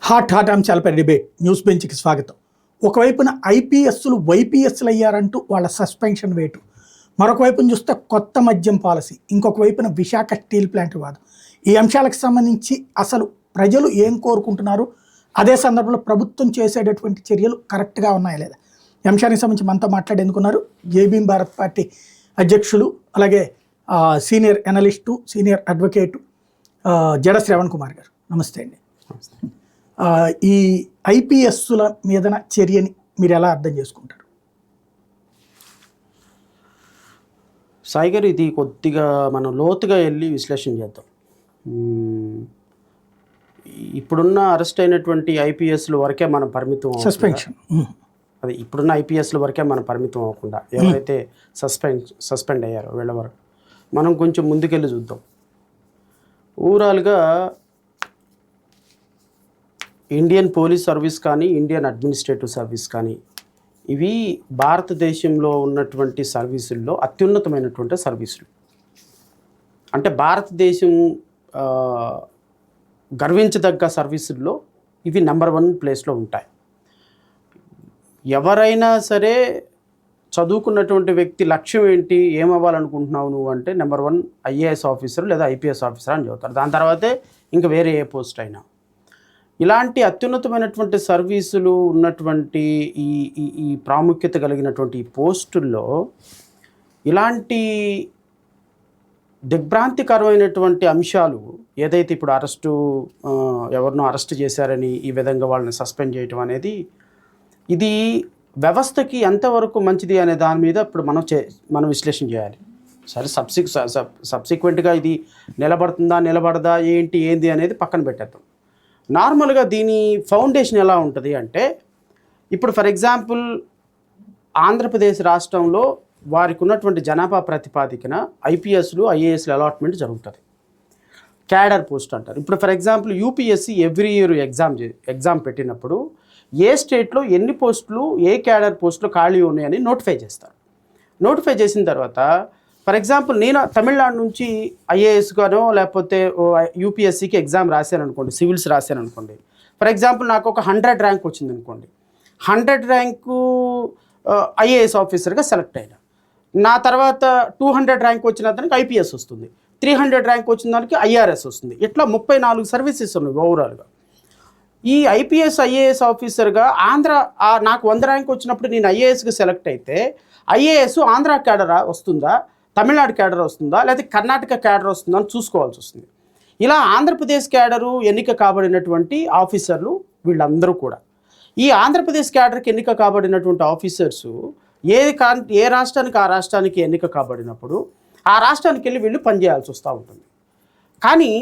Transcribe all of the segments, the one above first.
Hot అంశాలపై debate news బెంచ్కి స్వాగతం. ఒకవైపున ఐపీఎస్లు వైపీఎస్లు అయ్యారంటూ వాళ్ళ సస్పెన్షన్ వేటు, మరొక వైపున చూస్తే కొత్త మద్యం పాలసీ, ఇంకొక వైపున విశాఖ స్టీల్ ప్లాంట్ వివాదం. ఈ అంశాలకు సంబంధించి అసలు ప్రజలు ఏం కోరుకుంటున్నారు, అదే సందర్భంలో ప్రభుత్వం చేసేటటువంటి చర్యలు కరెక్ట్గా ఉన్నాయా లేదా, ఈ అంశానికి సంబంధించి మనతో మాట్లాడేందుకున్నారు జై భీమ్ భారత్ పార్టీ అధ్యక్షులు, అలాగే సీనియర్ అనలిస్టు, సీనియర్ అడ్వకేటు జడ శ్రవణ్ కుమార్ గారు. నమస్తే అండి. ఈ ఐపీఎస్ల మీదన చర్యని మీరు ఎలా అర్థం చేసుకుంటారు? సాయి గారు, ఇది కొద్దిగా మనం లోతుగా వెళ్ళి విశ్లేషణ చేద్దాం. ఇప్పుడున్న అరెస్ట్ అయినటువంటి ఐపీఎస్ల వరకే మనం పరిమితం, సస్పెన్షన్ అది ఇప్పుడున్న ఐపీఎస్ల వరకే మనం పరిమితం అవ్వకుండా ఎవరైతే సస్పెండ్ అయ్యారో వీళ్ళ వరకు మనం కొంచెం ముందుకెళ్ళి చూద్దాం. ఓవరాల్గా ఇండియన్ పోలీస్ సర్వీస్ కానీ, ఇండియన్ అడ్మినిస్ట్రేటివ్ సర్వీస్ కానీ, ఇవి భారతదేశంలో ఉన్నటువంటి సర్వీసుల్లో అత్యున్నతమైనటువంటి సర్వీసులు. అంటే భారతదేశం గర్వించదగ్గ సర్వీసుల్లో ఇవి నెంబర్ 1 ప్లేస్లో ఉంటాయి. ఎవరైనా సరే చదువుకున్నటువంటి వ్యక్తి లక్ష్యం ఏంటి, ఏమవ్వాలనుకుంటున్నావు నువ్వు అంటే నెంబర్ 1 ఐఏఎస్ ఆఫీసర్ లేదా ఐపీఎస్ ఆఫీసర్ అని చెబుతారు. దాని తర్వాతే ఇంకా వేరే ఏ పోస్ట్ అయినా. ఇలాంటి అత్యున్నతమైనటువంటి సర్వీసులు ఉన్నటువంటి ఈ ప్రాముఖ్యత కలిగినటువంటి ఈ పోస్టుల్లో ఇలాంటి దిగ్భ్రాంతికరమైనటువంటి అంశాలు, ఏదైతే ఇప్పుడు ఎవరినో అరెస్ట్ చేశారని ఈ విధంగా వాళ్ళని సస్పెండ్ చేయటం అనేది, ఇది వ్యవస్థకి ఎంతవరకు మంచిది అనే దాని మీద ఇప్పుడు మనం విశ్లేషణ చేయాలి. సరే, సబ్సిక్వెంట్గా ఇది నిలబడదా ఏంది అనేది పక్కన పెట్టేద్దాం. నార్మల్గా దీని ఫౌండేషన్ ఎలా ఉంటుంది అంటే, ఇప్పుడు ఫర్ ఎగ్జాంపుల్ ఆంధ్రప్రదేశ్ రాష్ట్రంలో వారికి ఉన్నటువంటి జనాభా ప్రతిపాదికన ఐపీఎస్లు ఐఏఎస్లు అలాట్మెంట్ జరుగుతుంది. క్యాడర్ పోస్ట్ అంటారు. ఇప్పుడు for example UPSC every year exam పెట్టినప్పుడు ఏ స్టేట్లో ఎన్ని పోస్టులు, ఏ క్యాడర్ పోస్టులు ఖాళీ ఉన్నాయని నోటిఫై చేస్తారు. నోటిఫై చేసిన తర్వాత ఫర్ ఎగ్జాంపుల్ నేను తమిళనాడు నుంచి ఐఏఎస్ గానో లేకపోతే యూపీఎస్సీకి ఎగ్జామ్ రాశాను అనుకోండి, సివిల్స్ రాశాను అనుకోండి. ఫర్ ఎగ్జాంపుల్ నాకు ఒక 100 ర్యాంక్ వచ్చింది అనుకోండి. 100 ర్యాంకు ఐఏఎస్ ఆఫీసర్గా సెలెక్ట్ అయినా. నా తర్వాత 200 ర్యాంక్ వచ్చిన దానికి ఐపీఎస్ వస్తుంది, 300 ర్యాంక్ వచ్చిన దానికి ఐఆర్ఎస్ వస్తుంది. ఇట్లా 34 సర్వీసెస్ ఉన్నాయి ఓవరాల్గా. ఈ ఐపీఎస్ ఐఏఎస్ ఆఫీసర్గా నాకు 100 ర్యాంక్ వచ్చినప్పుడు నేను ఐఏఎస్గా సెలెక్ట్ అయితే ఐఏఎస్ ఆంధ్ర క్యాడర్ వస్తుందా, తమిళనాడు క్యాడర్ వస్తుందా, లేకపోతే కర్ణాటక క్యాడర్ వస్తుందా అని చూసుకోవాల్సి వస్తుంది. ఇలా ఆంధ్రప్రదేశ్ క్యాడరు ఎన్నిక కాబడినటువంటి ఆఫీసర్లు వీళ్ళందరూ కూడా, ఈ ఆంధ్రప్రదేశ్ క్యాడర్కి ఎన్నిక కాబడినటువంటి ఆఫీసర్సు ఏ రాష్ట్రానికి ఆ రాష్ట్రానికి ఎన్నిక కాబడినప్పుడు ఆ రాష్ట్రానికి వెళ్ళి వీళ్ళు పనిచేయాల్సి వస్తూ ఉంటుంది. కానీ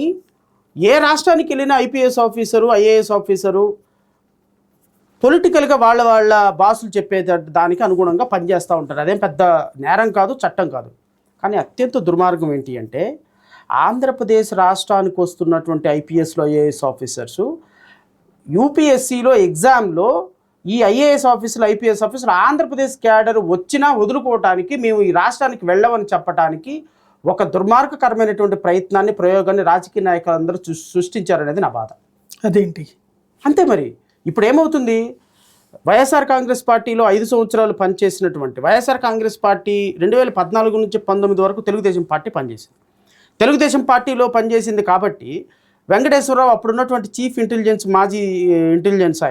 ఏ రాష్ట్రానికి వెళ్ళిన ఐపీఎస్ ఆఫీసరు ఐఏఎస్ ఆఫీసరు పొలిటికల్గా వాళ్ళ బాసులు చెప్పే దానికి అనుగుణంగా పనిచేస్తూ ఉంటారు. అదేం పెద్ద నేరం కాదు, చట్టం కాదు. కానీ అత్యంత దుర్మార్గం ఏంటి అంటే, ఆంధ్రప్రదేశ్ రాష్ట్రానికి వస్తున్నటువంటి ఐపీఎస్లో ఐఏఎస్ ఆఫీసర్సు యూపీఎస్సీలో ఎగ్జామ్లో ఈ ఐఏఎస్ ఆఫీసులు ఐపీఎస్ ఆఫీసులు ఆంధ్రప్రదేశ్ క్యాడర్ వచ్చినా వదులుకోవటానికి, మేము ఈ రాష్ట్రానికి వెళ్ళమని చెప్పడానికి ఒక దుర్మార్గకరమైనటువంటి ప్రయోగాన్ని రాజకీయ నాయకులందరూ సృష్టించారనేది నా బాధ. అదేంటి అంతే మరి. ఇప్పుడు ఏమవుతుంది, వైఎస్ఆర్ కాంగ్రెస్ పార్టీలో 5 సంవత్సరాలు పనిచేసినటువంటి వైఎస్ఆర్ కాంగ్రెస్ పార్టీ 2014 నుంచి 19 వరకు తెలుగుదేశం పార్టీ పనిచేసింది. తెలుగుదేశం పార్టీలో పనిచేసింది కాబట్టి వెంకటేశ్వరరావు అప్పుడున్నటువంటి చీఫ్ ఇంటెలిజెన్స్, మాజీ ఇంటెలిజెన్స్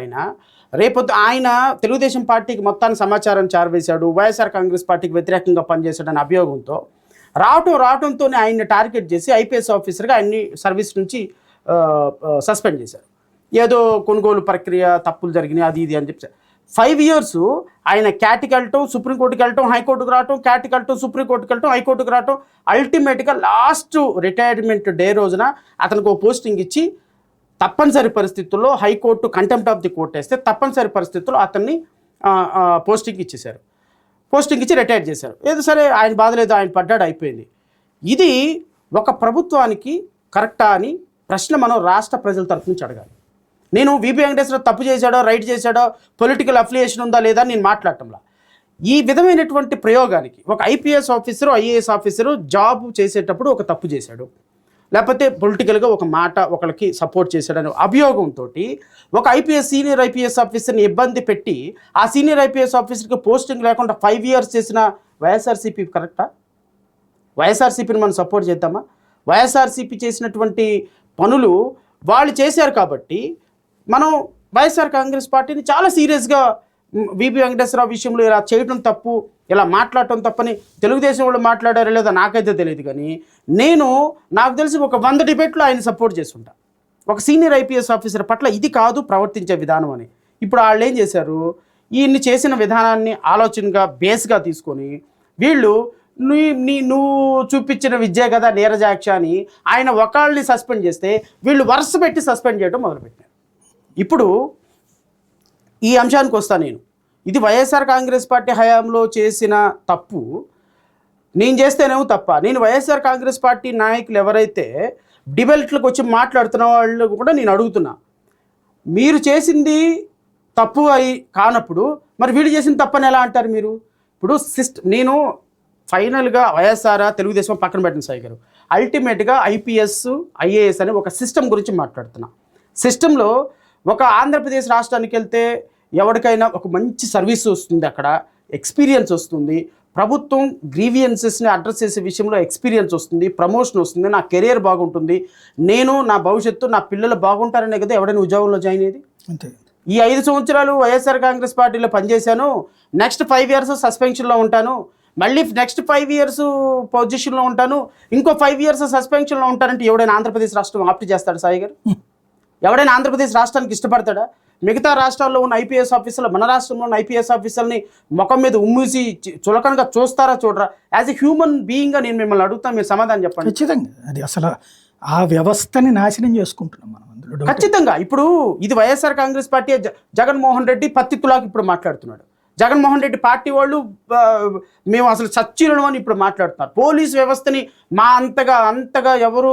రేపొద్దు ఆయన తెలుగుదేశం పార్టీకి మొత్తాన్ని సమాచారం చేరవేశాడు, వైఎస్ఆర్ కాంగ్రెస్ పార్టీకి వ్యతిరేకంగా పనిచేశాడనే అభియోగంతో రావటంతోనే ఆయన్ని టార్గెట్ చేసి ఐపీఎస్ ఆఫీసర్గా ఆయన్ని సర్వీస్ నుంచి సస్పెండ్ చేశారు. ఏదో కొనుగోలు ప్రక్రియ తప్పులు జరిగినాయి, అది ఇది అని చెప్పి 5 years ఆయన క్యాట్కి వెళ్ళటం, సుప్రీంకోర్టుకి వెళ్ళటం, హైకోర్టుకు రావటం, క్యాట్కి వెళ్ళటం, సుప్రీంకోర్టుకి వెళ్ళటం, హైకోర్టుకు రావటం, అల్టిమేట్గా లాస్ట్ రిటైర్మెంట్ డే రోజున అతనికి ఒక పోస్టింగ్ ఇచ్చి తప్పనిసరి పరిస్థితుల్లో high court contempt of the court వేస్తే తప్పనిసరి పరిస్థితుల్లో అతన్ని పోస్టింగ్ ఇచ్చేశారు. పోస్టింగ్ ఇచ్చి రిటైర్ చేశారు. ఏదో సరే, ఆయన బాధ లేదు, ఆయన పడ్డాడు, అయిపోయింది. ఇది ఒక ప్రభుత్వానికి కరెక్టా అని ప్రశ్న మనం రాష్ట్ర ప్రజల తరఫు నుంచి అడగాలి. నేను వీపీ వెంకటేశ్వరరావు తప్పు చేశాడో, రైట్ చేశాడో, పొలిటికల్ అఫిలియేషన్ ఉందా లేదా నేను మాట్లాడటంలా. ఈ విధమైనటువంటి ప్రయోగానికి ఒక IPS officer IAS officer job చేసేటప్పుడు ఒక తప్పు చేశాడు, లేకపోతే పొలిటికల్గా ఒక మాట ఒకరికి సపోర్ట్ చేశాడనే అభియోగంతో ఒక సీనియర్ ఐపీఎస్ ఆఫీసర్ని ఇబ్బంది పెట్టి ఆ సీనియర్ ఐపీఎస్ ఆఫీసర్కి పోస్టింగ్ లేకుండా 5 years చేసిన వైఎస్ఆర్సీపీ కరెక్టా? వైఎస్ఆర్సీపీని మనం సపోర్ట్ చేద్దామా? వైఎస్ఆర్సీపీ చేసినటువంటి పనులు వాళ్ళు చేశారు కాబట్టి మనం వైఎస్ఆర్ కాంగ్రెస్ పార్టీని చాలా సీరియస్గా విపి వెంకటేశ్వరరావు విషయంలో ఇలా చేయడం తప్పు, ఇలా మాట్లాడటం తప్పని తెలుగుదేశం వాళ్ళు మాట్లాడారో లేదో నాకైతే తెలియదు, కానీ నాకు తెలిసి ఒక 100 డిబేట్లు ఆయన సపోర్ట్ చేస్తుంటా ఒక సీనియర్ ఐపీఎస్ ఆఫీసర్ పట్ల ఇది కాదు ప్రవర్తించే విధానం అని. ఇప్పుడు వాళ్ళు ఏం చేశారు, ఈయన్ని చేసిన విధానాన్ని ఆలోచనగా బేస్గా తీసుకొని వీళ్ళు నువ్వు చూపించిన విద్య కదా నీరజాక్ష అని ఆయన ఒకళ్ళని సస్పెండ్ చేస్తే వీళ్ళు వరుస పెట్టి సస్పెండ్ చేయడం మొదలుపెట్టారు. ఇప్పుడు ఈ అంశానికి వస్తా నేను. ఇది వైఎస్ఆర్ కాంగ్రెస్ పార్టీ హయాంలో చేసిన తప్పు, నేను చేస్తేనేమో తప్ప. నేను వైఎస్ఆర్ కాంగ్రెస్ పార్టీ నాయకులు ఎవరైతే డిబేట్లకు వచ్చి మాట్లాడుతున్న వాళ్ళు కూడా నేను అడుగుతున్నా, మీరు చేసింది తప్పు అయి కానప్పుడు మరి వీళ్ళు చేసిన తప్పని ఎలా అంటారు మీరు? ఇప్పుడు నేను ఫైనల్గా వైఎస్ఆర్ తెలుగుదేశం పక్కన పెట్టిన సాయి గారు, అల్టిమేట్గా ఐపీఎస్ ఐఏఎస్ అనే ఒక సిస్టమ్ గురించి మాట్లాడుతున్నా. సిస్టంలో ఒక ఆంధ్రప్రదేశ్ రాష్ట్రానికి వెళ్తే ఎవరికైనా ఒక మంచి సర్వీస్ వస్తుంది, అక్కడ ఎక్స్పీరియన్స్ వస్తుంది, ప్రభుత్వం గ్రీవియన్సెస్ని అడ్రస్ చేసే విషయంలో ఎక్స్పీరియన్స్ వస్తుంది, ప్రమోషన్ వస్తుంది, నా కెరియర్ బాగుంటుంది, నేను నా భవిష్యత్తు నా పిల్లలు బాగుంటారనే కదా ఎవడైనా ఉద్యోగంలో జాయిన్ అయ్యేది. అంతే. ఈ 5 సంవత్సరాలు వైఎస్ఆర్ కాంగ్రెస్ పార్టీలో పనిచేశాను, నెక్స్ట్ 5 years సస్పెన్షన్లో ఉంటాను, మళ్ళీ నెక్స్ట్ 5 years పొజిషన్లో ఉంటాను, ఇంకో 5 years సస్పెన్షన్లో ఉంటానంటే ఎవడైనా ఆంధ్రప్రదేశ్ రాష్ట్రం ఆప్ట్ చేస్తాడు సాయి గారు? ఎవడైనా ఆంధ్రప్రదేశ్ రాష్ట్రానికి ఇష్టపడతాడా? మిగతా రాష్ట్రాల్లో ఉన్న ఐపీఎస్ ఆఫీసర్లు మన రాష్ట్రంలో ఉన్న ఐపీఎస్ ఆఫీసర్ని ముఖం మీద ఉమ్మూసి చులకనగా చూస్తారా చూడరా? యాజ్ ఎ హ్యూమన్ బీయింగ్గా నేను మిమ్మల్ని అడుగుతాను, మీరు సమాధానం చెప్పండి. ఖచ్చితంగా అది అసలు ఆ వ్యవస్థని నాశనం చేసుకుంటున్నాం మనం అందులో. ఖచ్చితంగా. ఇప్పుడు ఇది వైఎస్ఆర్ కాంగ్రెస్ పార్టీ, జగన్మోహన్ రెడ్డి పత్తితులాగా ఇప్పుడు మాట్లాడుతున్నాడు. జగన్మోహన్ రెడ్డి పార్టీ వాళ్ళు మేము అసలు చచ్చిలను అని ఇప్పుడు మాట్లాడుతున్నారు. పోలీస్ వ్యవస్థని అంతగా ఎవరు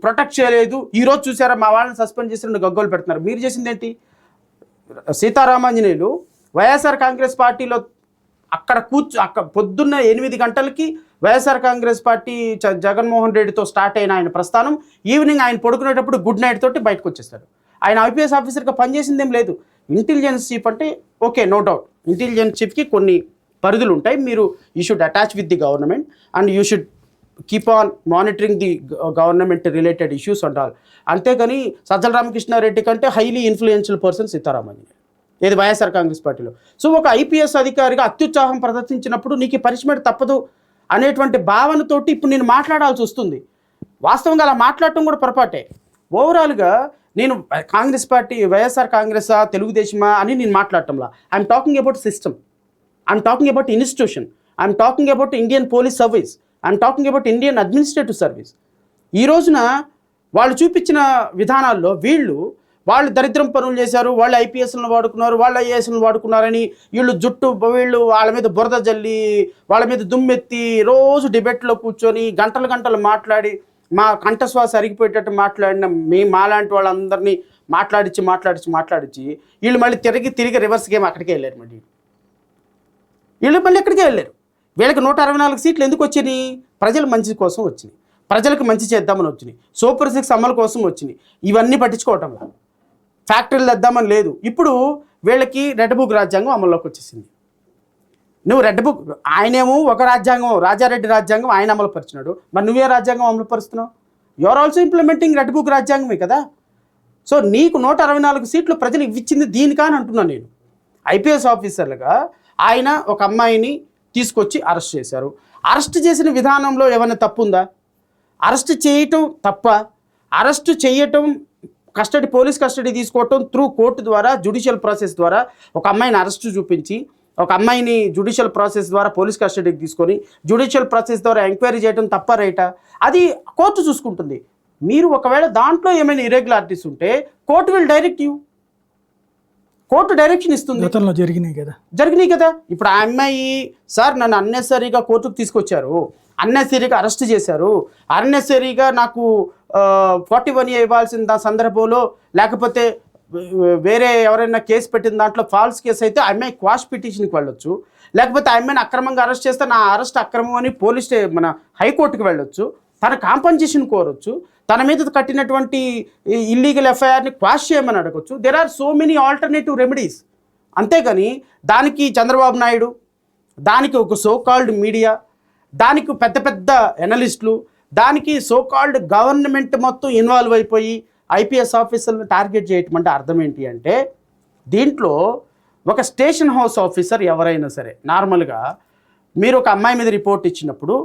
ప్రొటెక్ట్ చేయలేదు. ఈరోజు చూసారా మా వాళ్ళని సస్పెండ్ చేసి గగ్గోలు పెడుతున్నారు. మీరు చేసింది ఏంటి? సీతారామాంజనేయులు వైఎస్ఆర్ కాంగ్రెస్ పార్టీలో అక్కడ పొద్దున్న 8 గంటలకి వైఎస్ఆర్ కాంగ్రెస్ పార్టీ జగన్మోహన్ రెడ్డితో స్టార్ట్ అయిన ఆయన ప్రస్థానం ఈవినింగ్ ఆయన పడుకునేటప్పుడు గుడ్ నైట్ తోటి బయటకు వచ్చేస్తాడు. ఆయన ఐపీఎస్ ఆఫీసర్గా పనిచేసిందేం లేదు. ఇంటెలిజెన్స్ చీఫ్ అంటే ఓకే, నో డౌట్, ఇంటెలిజెన్స్ చీఫ్కి కొన్ని పరిధులు ఉంటాయి. మీరు you should attach with the government and you should keep on monitoring the government related issues and all. అంతేగాని సజ్జల రామకృష్ణారెడ్డి కంటే హైలీ ఇన్ఫ్లుయెన్షియల్ పర్సన్ సీతారామాంజనేయులు, ఏది వైఎస్ఆర్ కాంగ్రెస్ పార్టీలో. సో ఒక ఐపీఎస్ అధికారిగా అత్యుత్సాహం ప్రదర్శించినప్పుడు నీకు పనిష్మెంట్ తప్పదు అనేటువంటి భావనతోటి ఇప్పుడు నేను మాట్లాడాల్సి వస్తుంది. వాస్తవంగా అలా మాట్లాడటం కూడా పొరపాటే. ఓవరాల్గా నేను కాంగ్రెస్ పార్టీ వైఎస్ఆర్ కాంగ్రెసా తెలుగుదేశమా అని నేను మాట్లాడటంలా. I'm talking about system, I'm talking about institution, I'm talking about Indian police service, I'm talking about Indian administrative service. ఈ రోజున వాళ్ళు చూపించిన విధానాల్లో వాళ్ళు దరిద్రం పనులు చేశారు, వాళ్ళు ఐపీఎస్లను వాడుకున్నారు, వాళ్ళు ఐఏఎస్లను వాడుకున్నారని వీళ్ళు వాళ్ళ మీద బురద జల్లి వాళ్ళ మీద దుమ్మెత్తి రోజు డిబేట్లో కూర్చొని గంటలు మాట్లాడి మా కంఠశ్వాస అరిగిపోయేటట్టు మాట్లాడిన మాలాంటి వాళ్ళందరినీ మాట్లాడించి వీళ్ళు మళ్ళీ తిరిగి రివర్స్ గేమ్ అక్కడికే వెళ్ళారు. వీళ్ళు మళ్ళీ ఎక్కడికే వెళ్ళారు. వీళ్ళకి 164 సీట్లు ఎందుకు వచ్చినాయి? ప్రజల మంచి కోసం వచ్చినాయి, ప్రజలకు మంచి చేద్దామని వచ్చినాయి, సూపర్ 6 అమలు కోసం వచ్చినాయి. ఇవన్నీ పట్టించుకోవటంలా, ఫ్యాక్టరీలు తెద్దామని లేదు. ఇప్పుడు వీళ్ళకి రెడ్ బుక్ రాజ్యాంగం అమల్లోకి వచ్చేసింది. నువ్వు రెడ్ బుక్, ఆయనేమో ఒక రాజ్యాంగం రాజారెడ్డి రాజ్యాంగం ఆయన అమలుపరిచినాడు, మరి నువ్వే రాజ్యాంగం అమలుపరుస్తున్నావు? You're also implementing red book రాజ్యాంగమే కదా. సో నీకు 164 సీట్లు ప్రజలు ఇచ్చింది దీనికా అని అంటున్నాను నేను. ఐపీఎస్ ఆఫీసర్లుగా ఆయన ఒక అమ్మాయిని తీసుకొచ్చి అరెస్ట్ చేశారు. అరెస్ట్ చేసిన విధానంలో ఏమైనా తప్పు ఉందా? అరెస్ట్ చేయటం తప్ప? అరెస్ట్ చేయటం పోలీస్ కస్టడీ తీసుకోవటం త్రూ కోర్టు ద్వారా జ్యుడిషియల్ ప్రాసెస్ ద్వారా ఒక అమ్మాయిని అరెస్టు చూపించి ఒక అమ్మాయిని జ్యుడిషియల్ ప్రాసెస్ ద్వారా పోలీస్ కస్టడీకి తీసుకొని జ్యుడిషియల్ ప్రాసెస్ ద్వారా ఎంక్వైరీ చేయడం తప్ప రైటా? అది కోర్టు చూసుకుంటుంది. మీరు ఒకవేళ దాంట్లో ఏమైనా ఇర్రెగ్యులారిటీస్ ఉంటే court will direct you, court direction ఇస్తుంది. గతంలో జరిగినాయి కదా. ఇప్పుడు ఆ అమ్మాయి సార్ నన్ను అన్నెసరీగా కోర్టుకు తీసుకొచ్చారు, అన్నెసరీగా అరెస్ట్ చేశారు, అన్నెసరీగా నాకు 41A ఇవ్వాల్సిన సందర్భంలో లేకపోతే వేరే ఎవరైనా కేసు పెట్టిన దాంట్లో ఫాల్స్ కేసు అయితే ఆ అమ్మాయి క్వాష్ పిటిషన్కి వెళ్ళొచ్చు, లేకపోతే ఆ అమ్మాయిని అక్రమంగా అరెస్ట్ చేస్తే నా అరెస్ట్ అక్రమం అని మన హైకోర్టుకి వెళ్ళొచ్చు. తన కాంపన్సేషన్ కోరొచ్చు, తన మీద కట్టినటువంటి ఇల్లీగల్ ఎఫ్ఐఆర్ని క్వాష్ చేయమని అడగచ్చు. There are so many alternative remedies. అంతేగాని దానికి చంద్రబాబు నాయుడు, దానికి ఒక సో కాల్డ్ మీడియా, దానికి పెద్ద పెద్ద ఎనలిస్టులు, దానికి సో కాల్డ్ గవర్నమెంట్ మొత్తం ఇన్వాల్వ్ అయిపోయి ఐపీఎస్ ఆఫీసర్లను టార్గెట్ చేయటం అంటే అర్థం ఏంటి అంటే, దీంట్లో ఒక స్టేషన్ హౌస్ ఆఫీసర్ ఎవరైనా సరే నార్మల్గా మీరు ఒక అమ్మాయి మీద రిపోర్ట్ ఇచ్చినప్పుడు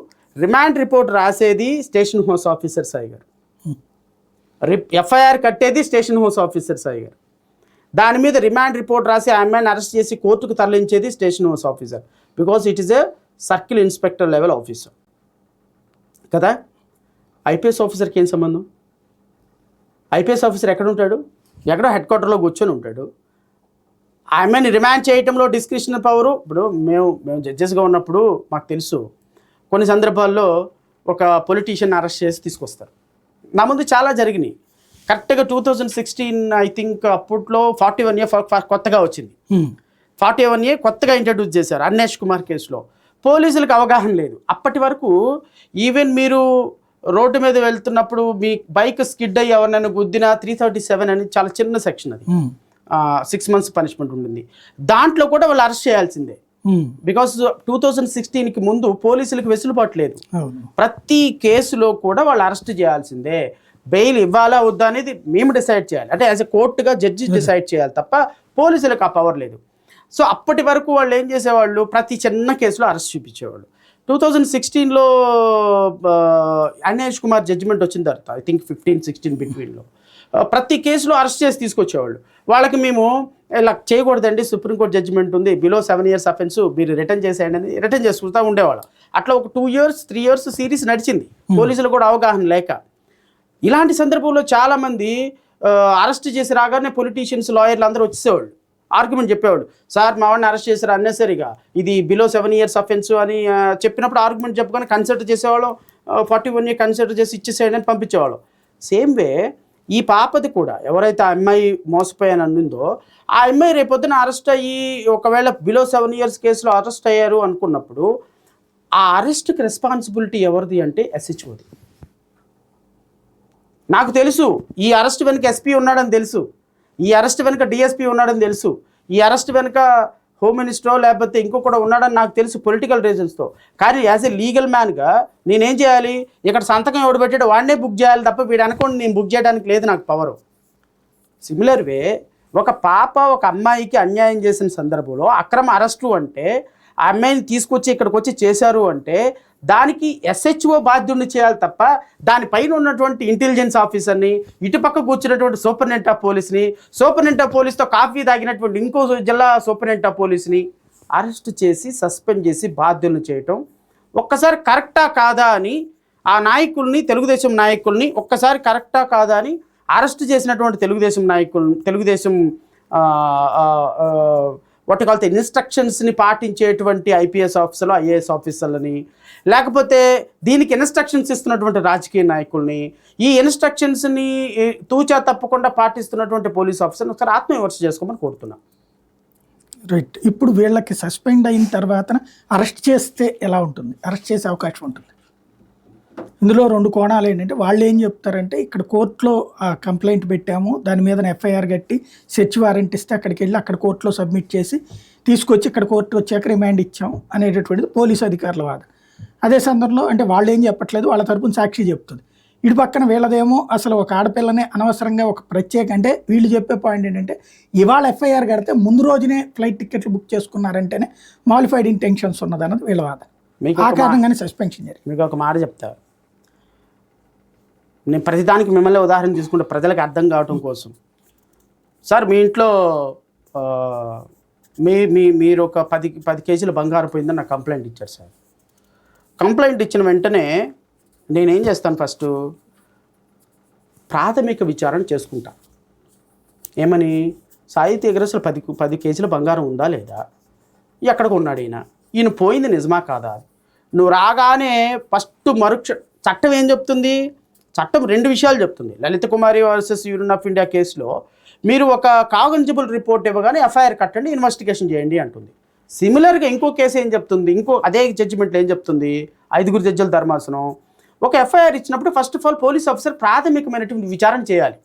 రిమాండ్ రిపోర్ట్ రాసేది స్టేషన్ హౌస్ ఆఫీసర్ సాయి గారు, ఎఫ్ఐఆర్ కట్టేది స్టేషన్ హౌస్ ఆఫీసర్ సాయి గారు, దాని మీద రిమాండ్ రిపోర్ట్ రాసి ఆ అమ్మాయిని అరెస్ట్ చేసి కోర్టుకు తరలించేది station house officer, because it is a circle inspector level officer కదా. ఐపీఎస్ ఆఫీసర్కి ఏం సంబంధం? ఐపీఎస్ ఆఫీసర్ ఎక్కడ ఉంటాడు? ఎక్కడో హెడ్ క్వార్టర్లో కూర్చొని ఉంటాడు. ఆ అమ్మాయిని రిమాండ్ చేయడంలో డిస్క్రిప్షన్ పవరు, ఇప్పుడు మేము జడ్జెస్గా ఉన్నప్పుడు మాకు తెలుసు కొన్ని సందర్భాల్లో ఒక పొలిటీషియన్ అరెస్ట్ చేసి తీసుకొస్తారు. నా ముందు చాలా జరిగినాయి. కరెక్ట్గా 2016 ఐ థింక్ అప్పట్లో 41A కొత్తగా వచ్చింది. 41A కొత్తగా ఇంట్రడ్యూస్ చేశారు అన్నేష్ కుమార్ కేసులో. పోలీసులకు అవగాహన లేదు. అప్పటి వరకు ఈవెన్ మీరు రోడ్డు మీద వెళ్తున్నప్పుడు మీ బైక్ స్కిడ్ అయ్యి ఎవరినైనా గుద్దినా 337 అని చాలా చిన్న సెక్షన్, అది 6 months పనిష్మెంట్ ఉంటుంది. దాంట్లో కూడా వాళ్ళు అరెస్ట్ చేయాల్సిందే. బికాస్ 2016కి ముందు పోలీసులకు వెసులుబాటు లేదు. ప్రతి కేసులో కూడా వాళ్ళు అరెస్ట్ చేయాల్సిందే. బెయిల్ ఇవ్వాలా వద్దా అనేది మేము డిసైడ్ చేయాలి, అంటే యాజ్ ఎ కోర్టుగా జడ్జి డిసైడ్ చేయాలి తప్ప పోలీసులకు ఆ పవర్ లేదు. సో అప్పటి వరకు వాళ్ళు ఏం చేసేవాళ్ళు, ప్రతి చిన్న కేసులో అరెస్ట్ చూపించేవాళ్ళు. 2016లో అన్నేష్ కుమార్ జడ్జిమెంట్ వచ్చిన తర్వాత ఐ థింక్ 15-16 బిట్వీన్లో ప్రతి కేసులో అరెస్ట్ చేసి తీసుకొచ్చేవాళ్ళు. వాళ్ళకి మేము ఇలా చేయకూడదండి, సుప్రీంకోర్టు జడ్జిమెంట్ ఉంది, బిలో 7 years అఫెన్స్, మీరు రిటర్న్ చేసేయండి అని రిటర్న్ చేసుకుంటూ ఉండేవాళ్ళం. అట్లా ఒక 2 years 3 years సిరీస్ నడిచింది, పోలీసులు కూడా అవగాహన లేక. ఇలాంటి సందర్భంలో చాలామంది అరెస్ట్ చేసి రాగానే పొలిటీషియన్స్, లాయర్లు అందరూ వచ్చేసేవాళ్ళు, ఆర్గ్యుమెంట్ చెప్పేవాడు, సార్ మా వాడిని అరెస్ట్ చేశారు అన్నెసరిగా, ఇది బిలో 7 years అఫెన్స్ అని చెప్పినప్పుడు ఆర్గ్యుమెంట్ చెప్పుకొని కన్సిడర్ చేసేవాళ్ళం. 41A కన్సిడర్ చేసి ఇచ్చేసేయండి అని పంపించేవాళ్ళం. సేమ్ వే ఈ పాపది కూడా, ఎవరైతే ఆ అమ్మాయి మోసపోయాను అన్నిందో ఆ అమ్మాయి రేపొద్దున అరెస్ట్ అయ్యి ఒకవేళ బిలో 7 years కేసులో అరెస్ట్ అయ్యారు అనుకున్నప్పుడు ఆ అరెస్ట్కి రెస్పాన్సిబిలిటీ ఎవరిది అంటే SHOది. నాకు తెలుసు ఈ అరెస్ట్ వెనుక ఎస్పీ ఉన్నాడని తెలుసు, ఈ అరెస్ట్ వెనుక డిఎస్పీ ఉన్నాడని తెలుసు, ఈ అరెస్ట్ వెనుక హోమ్ మినిస్టరో లేకపోతే ఇంకొకటి ఉన్నాడని నాకు తెలుసు పొలిటికల్ రీజన్స్తో. కానీ యాజ్ ఎ లీగల్ మ్యాన్గా నేనేం చేయాలి, ఇక్కడ సంతకం ఎవడు పెట్టాడు వాడినే బుక్ చేయాలి తప్ప వీడు అనుకోండి నేను బుక్ చేయడానికి లేదు నాకు పవరు. సిమిలర్ వే ఒక పాప ఒక అమ్మాయికి అన్యాయం చేసిన సందర్భంలో అక్రమ అరెస్టు అంటే ఆ అమ్మాయిని తీసుకొచ్చి ఇక్కడికి వచ్చి చేశారు అంటే దానికి SHO బాధ్యుడిని చేయాలి తప్ప దానిపైన ఉన్నటువంటి ఇంటెలిజెన్స్ ఆఫీసర్ని, ఇటుపక్క కూర్చున్నటువంటి సూపరింటెండెంట్ ఆఫ్ పోలీస్ని, సూపరింటెండెంట్ ఆఫ్ పోలీస్తో కాఫీ తాగినటువంటి ఇంకో జిల్లా సూపరింటెండెంట్ ఆఫ్ పోలీస్ని అరెస్ట్ చేసి సస్పెండ్ చేసి బాధ్యులను చేయటం ఒక్కసారి కరెక్టా కాదా అని ఆ నాయకుల్ని, తెలుగుదేశం నాయకుల్ని ఒక్కసారి కరెక్టా కాదా అని అరెస్ట్ చేసినటువంటి తెలుగుదేశం వాటి కలితే ఇన్స్ట్రక్షన్స్ని పాటించేటువంటి ఐపీఎస్ ఆఫీసర్లు, IAS ఆఫీసర్లని, లేకపోతే దీనికి ఇన్స్ట్రక్షన్స్ ఇస్తున్నటువంటి రాజకీయ నాయకుల్ని, ఈ ఇన్స్ట్రక్షన్స్ని తూచా తప్పకుండా పాటిస్తున్నటువంటి పోలీస్ ఆఫీసర్ని ఒకసారి ఆత్మవిమర్శ చేసుకోమని కోరుతున్నాను. రైట్. ఇప్పుడు వీళ్ళకి సస్పెండ్ అయిన తర్వాత అరెస్ట్ చేస్తే ఎలా ఉంటుంది? అరెస్ట్ చేసే అవకాశం ఉంటుంది. ఇందులో 2 కోణాలు ఏంటంటే, వాళ్ళు ఏం చెప్తారంటే ఇక్కడ కోర్టులో కంప్లైంట్ పెట్టాము, దాని మీద FIR కట్టి సెర్చ్ వారెంట్ ఇస్తే అక్కడికి వెళ్ళి అక్కడ కోర్టులో సబ్మిట్ చేసి తీసుకొచ్చి ఇక్కడ కోర్టు వచ్చాక రిమాండ్ ఇచ్చాం అనేటటువంటిది పోలీసు అధికారుల వాదన. అదే సందర్భంలో అంటే వాళ్ళు ఏం చెప్పట్లేదు, వాళ్ళ తరపున సాక్షి చెప్తుంది. ఇటు పక్కన వీళ్ళదేమో అసలు ఒక ఆడపిల్లనే అనవసరంగా ఒక ప్రత్యేక, అంటే వీళ్ళు చెప్పే పాయింట్ ఏంటంటే ఇవాళ FIR కడితే ముందు రోజునే ఫ్లైట్ టికెట్లు బుక్ చేసుకున్నారంటేనే మాలిఫైడ్ ఇంటెన్షన్స్ ఉన్నదన్నది వీళ్ళ వాదన. ఆ కారణంగానే సస్పెన్షన్ జరిగింది. మీకు ఒక మాట చెప్తా, నేను ప్రతిదానికి మిమ్మల్ని ఉదాహరణ తీసుకుంటే ప్రజలకు అర్థం కావటం కోసం. సార్ మీ ఇంట్లో మీరు ఒక 10 kgs బంగారం పోయిందని నాకు కంప్లైంట్ ఇచ్చారు సార్. కంప్లైంట్ ఇచ్చిన వెంటనే నేనేం చేస్తాను, ఫస్ట్ ప్రాథమిక విచారణ చేసుకుంటా. ఏమని, సాయి తేగర్ అసలు 10 kgs బంగారం ఉందా లేదా, ఎక్కడికి ఉన్నాడు ఈయన పోయింది నిజమా కాదా. నువ్వు రాగానే ఫస్ట్ చట్టం ఏం చెప్తుంది, చట్టం 2 విషయాలు చెప్తుంది. లలిత కుమారి వర్సెస్ యూనియన్ ఆఫ్ ఇండియా కేసులో మీరు ఒక కాగనిజబుల్ రిపోర్ట్ ఇవ్వగానే FIR కట్టండి, ఇన్వెస్టిగేషన్ చేయండి అంటుంది. సిమిలర్గా ఇంకో కేసు ఏం చెప్తుంది, అదే జడ్జిమెంట్లో ఏం చెప్తుంది, 5 జడ్జిల ధర్మాసనం, ఒక ఎఫ్ఐఆర్ ఇచ్చినప్పుడు first of all police officer ప్రాథమికమైనటువంటి విచారణ చేయాలి.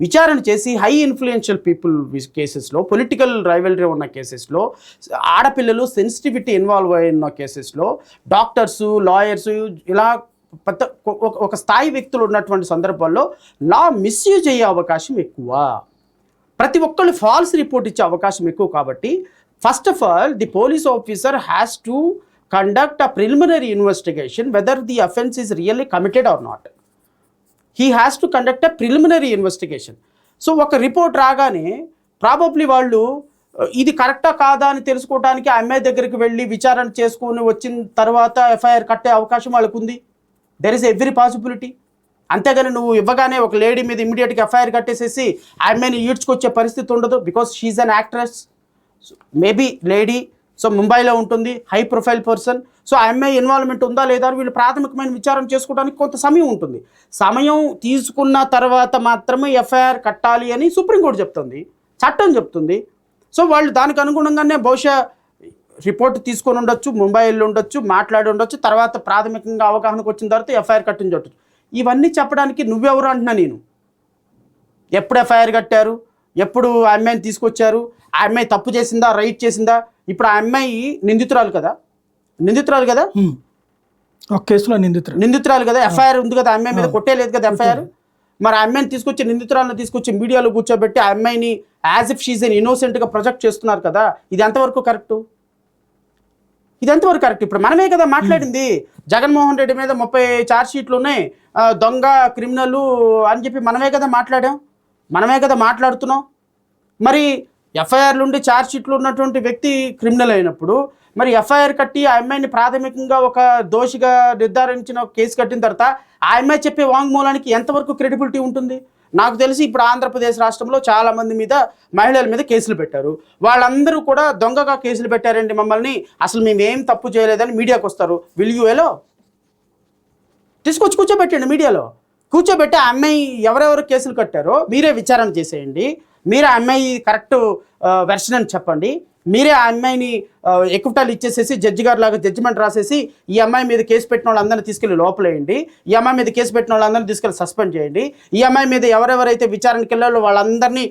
విచారణ చేసి హై ఇన్ఫ్లుయెన్షియల్ పీపుల్ కేసెస్లో, పొలిటికల్ రైవల్రీ ఉన్న కేసెస్లో, ఆడపిల్లలు సెన్సిటివిటీ ఇన్వాల్వ్ అయిన కేసెస్లో, డాక్టర్సు, లాయర్సు, ఇలా పెద్ద ఒక స్థాయి వ్యక్తులు ఉన్నటువంటి సందర్భాల్లో లా మిస్యూజ్ అయ్యే అవకాశం ఎక్కువ. ప్రతి ఒక్కళ్ళు ఫాల్స్ రిపోర్ట్ ఇచ్చే అవకాశం ఎక్కువ. కాబట్టి first of all the police officer has to conduct a preliminary investigation whether the offence is really committed or not. He has to conduct a preliminary investigation. So ఒక రిపోర్ట్ రాగానే probably వాళ్ళు ఇది కరెక్టా కాదా అని తెలుసుకోవడానికి ఆ అమ్మాయి దగ్గరికి వెళ్ళి విచారణ చేసుకుని వచ్చిన తర్వాత ఎఫ్ఐఆర్ కట్టే అవకాశం వాళ్ళకు ఉంది. There is every possibility. అంతేగాని నువ్వు ఇవ్వగానే ఒక లేడీ మీద ఇమీడియట్గా ఎఫ్ఐఆర్ కట్టేసేసి ఆ అమ్మాయిని ఈడ్చుకొచ్చే పరిస్థితి ఉండదు. Because she's an actress, maybe lady, so ముంబైలో ఉంటుంది, హై ప్రొఫైల్ పర్సన్. సో ఆ అమ్మాయి ఇన్వాల్వ్మెంట్ ఉందా లేదా అని వీళ్ళు ప్రాథమికమైన విచారణ చేసుకోవడానికి కొంత సమయం ఉంటుంది. సమయం తీసుకున్న తర్వాత మాత్రమే ఎఫ్ఐఆర్ కట్టాలి అని సుప్రీంకోర్టు చెప్తుంది, చట్టం చెప్తుంది. సో వాళ్ళు దానికి అనుగుణంగానే బహుశా రిపోర్ట్ తీసుకొని ఉండొచ్చు, ముంబై వెళ్ళి ఉండొచ్చు, మాట్లాడి ఉండొచ్చు, తర్వాత ప్రాథమికంగా అవగాహనకు వచ్చిన తర్వాత ఎఫ్ఐఆర్ కట్టించవచ్చు. ఇవన్నీ చెప్పడానికి నువ్వెవరు అంటున్నా నేను. ఎప్పుడు ఎఫ్ఐఆర్ కట్టారు, ఎప్పుడు ఆ అమ్మాయిని తీసుకొచ్చారు, ఆ అమ్మాయి తప్పు చేసిందా, రైట్ చేసిందా? ఇప్పుడు ఆ అమ్మాయి నిందితురాలు కదా, ఒక కేసులో నిందితురాలు కదా, ఎఫ్ఐఆర్ ఉంది కదా, ఆ అమ్మాయి మీద కొట్టేలేదు కదా ఎఫ్ఐఆర్. మరి ఆ అమ్మాయిని తీసుకొచ్చి, నిందితురాలను తీసుకొచ్చి మీడియాలో కూర్చోబెట్టి ఆ అమ్మాయిని యాజ్ ఇఫ్ షీజ్ ఎన్ ఇన్నోసెంట్గా ప్రొజెక్ట్ చేస్తున్నారు కదా. ఇది ఎంతవరకు కరెక్టు? ఇప్పుడు మనమే కదా మాట్లాడింది. జగన్మోహన్ రెడ్డి మీద 30 ఛార్జ్ షీట్లు ఉన్నాయి, దొంగ, క్రిమినల్ అని చెప్పి మనమే కదా మాట్లాడాం, మనమే కదా మాట్లాడుతున్నాం. మరి ఎఫ్ఐఆర్లు ఉండి ఛార్జ్ షీట్లు ఉన్నటువంటి వ్యక్తి క్రిమినల్ అయినప్పుడు మరి ఎఫ్ఐఆర్ కట్టి ఆ అమ్మాయిని ప్రాథమికంగా ఒక దోషిగా నిర్ధారించిన కేసు కట్టిన తర్వాత ఆ అమ్మాయి చెప్పే వాంగ్మూలానికి ఎంతవరకు క్రెడిబిలిటీ ఉంటుంది? నాకు తెలిసి ఇప్పుడు ఆంధ్రప్రదేశ్ రాష్ట్రంలో చాలామంది మీద, మహిళల మీద కేసులు పెట్టారు. వాళ్ళందరూ కూడా దొంగగా కేసులు పెట్టారండి మమ్మల్ని, అసలు మేమేం తప్పు చేయలేదని మీడియాకు వస్తారు. విల్ యూ ఎలో? తీసుకొచ్చి కూర్చోబెట్టండి, మీడియాలో కూర్చోబెట్టి ఆ అమ్మాయి ఎవరెవరు కేసులు కట్టారో మీరే విచారణ చేసేయండి. మీరే ఆ అమ్మాయి కరెక్ట్ వెర్షన్ అని చెప్పండి. మీరే ఆ అమ్మాయిని ఎక్విటాలు ఇచ్చేసేసి జడ్జి గారు లాగా జడ్జిమెంట్ రాసేసి ఈ అమ్మాయి మీద కేసు పెట్టిన వాళ్ళందరినీ తీసుకెళ్ళి లోపలేయండి, ఈ అమ్మాయి మీద కేసు పెట్టిన వాళ్ళందరినీ తీసుకెళ్ళి సస్పెండ్ చేయండి, ఈ అమ్మాయి మీద ఎవరెవరైతే విచారణకి వెళ్ళాలో వాళ్ళందరినీ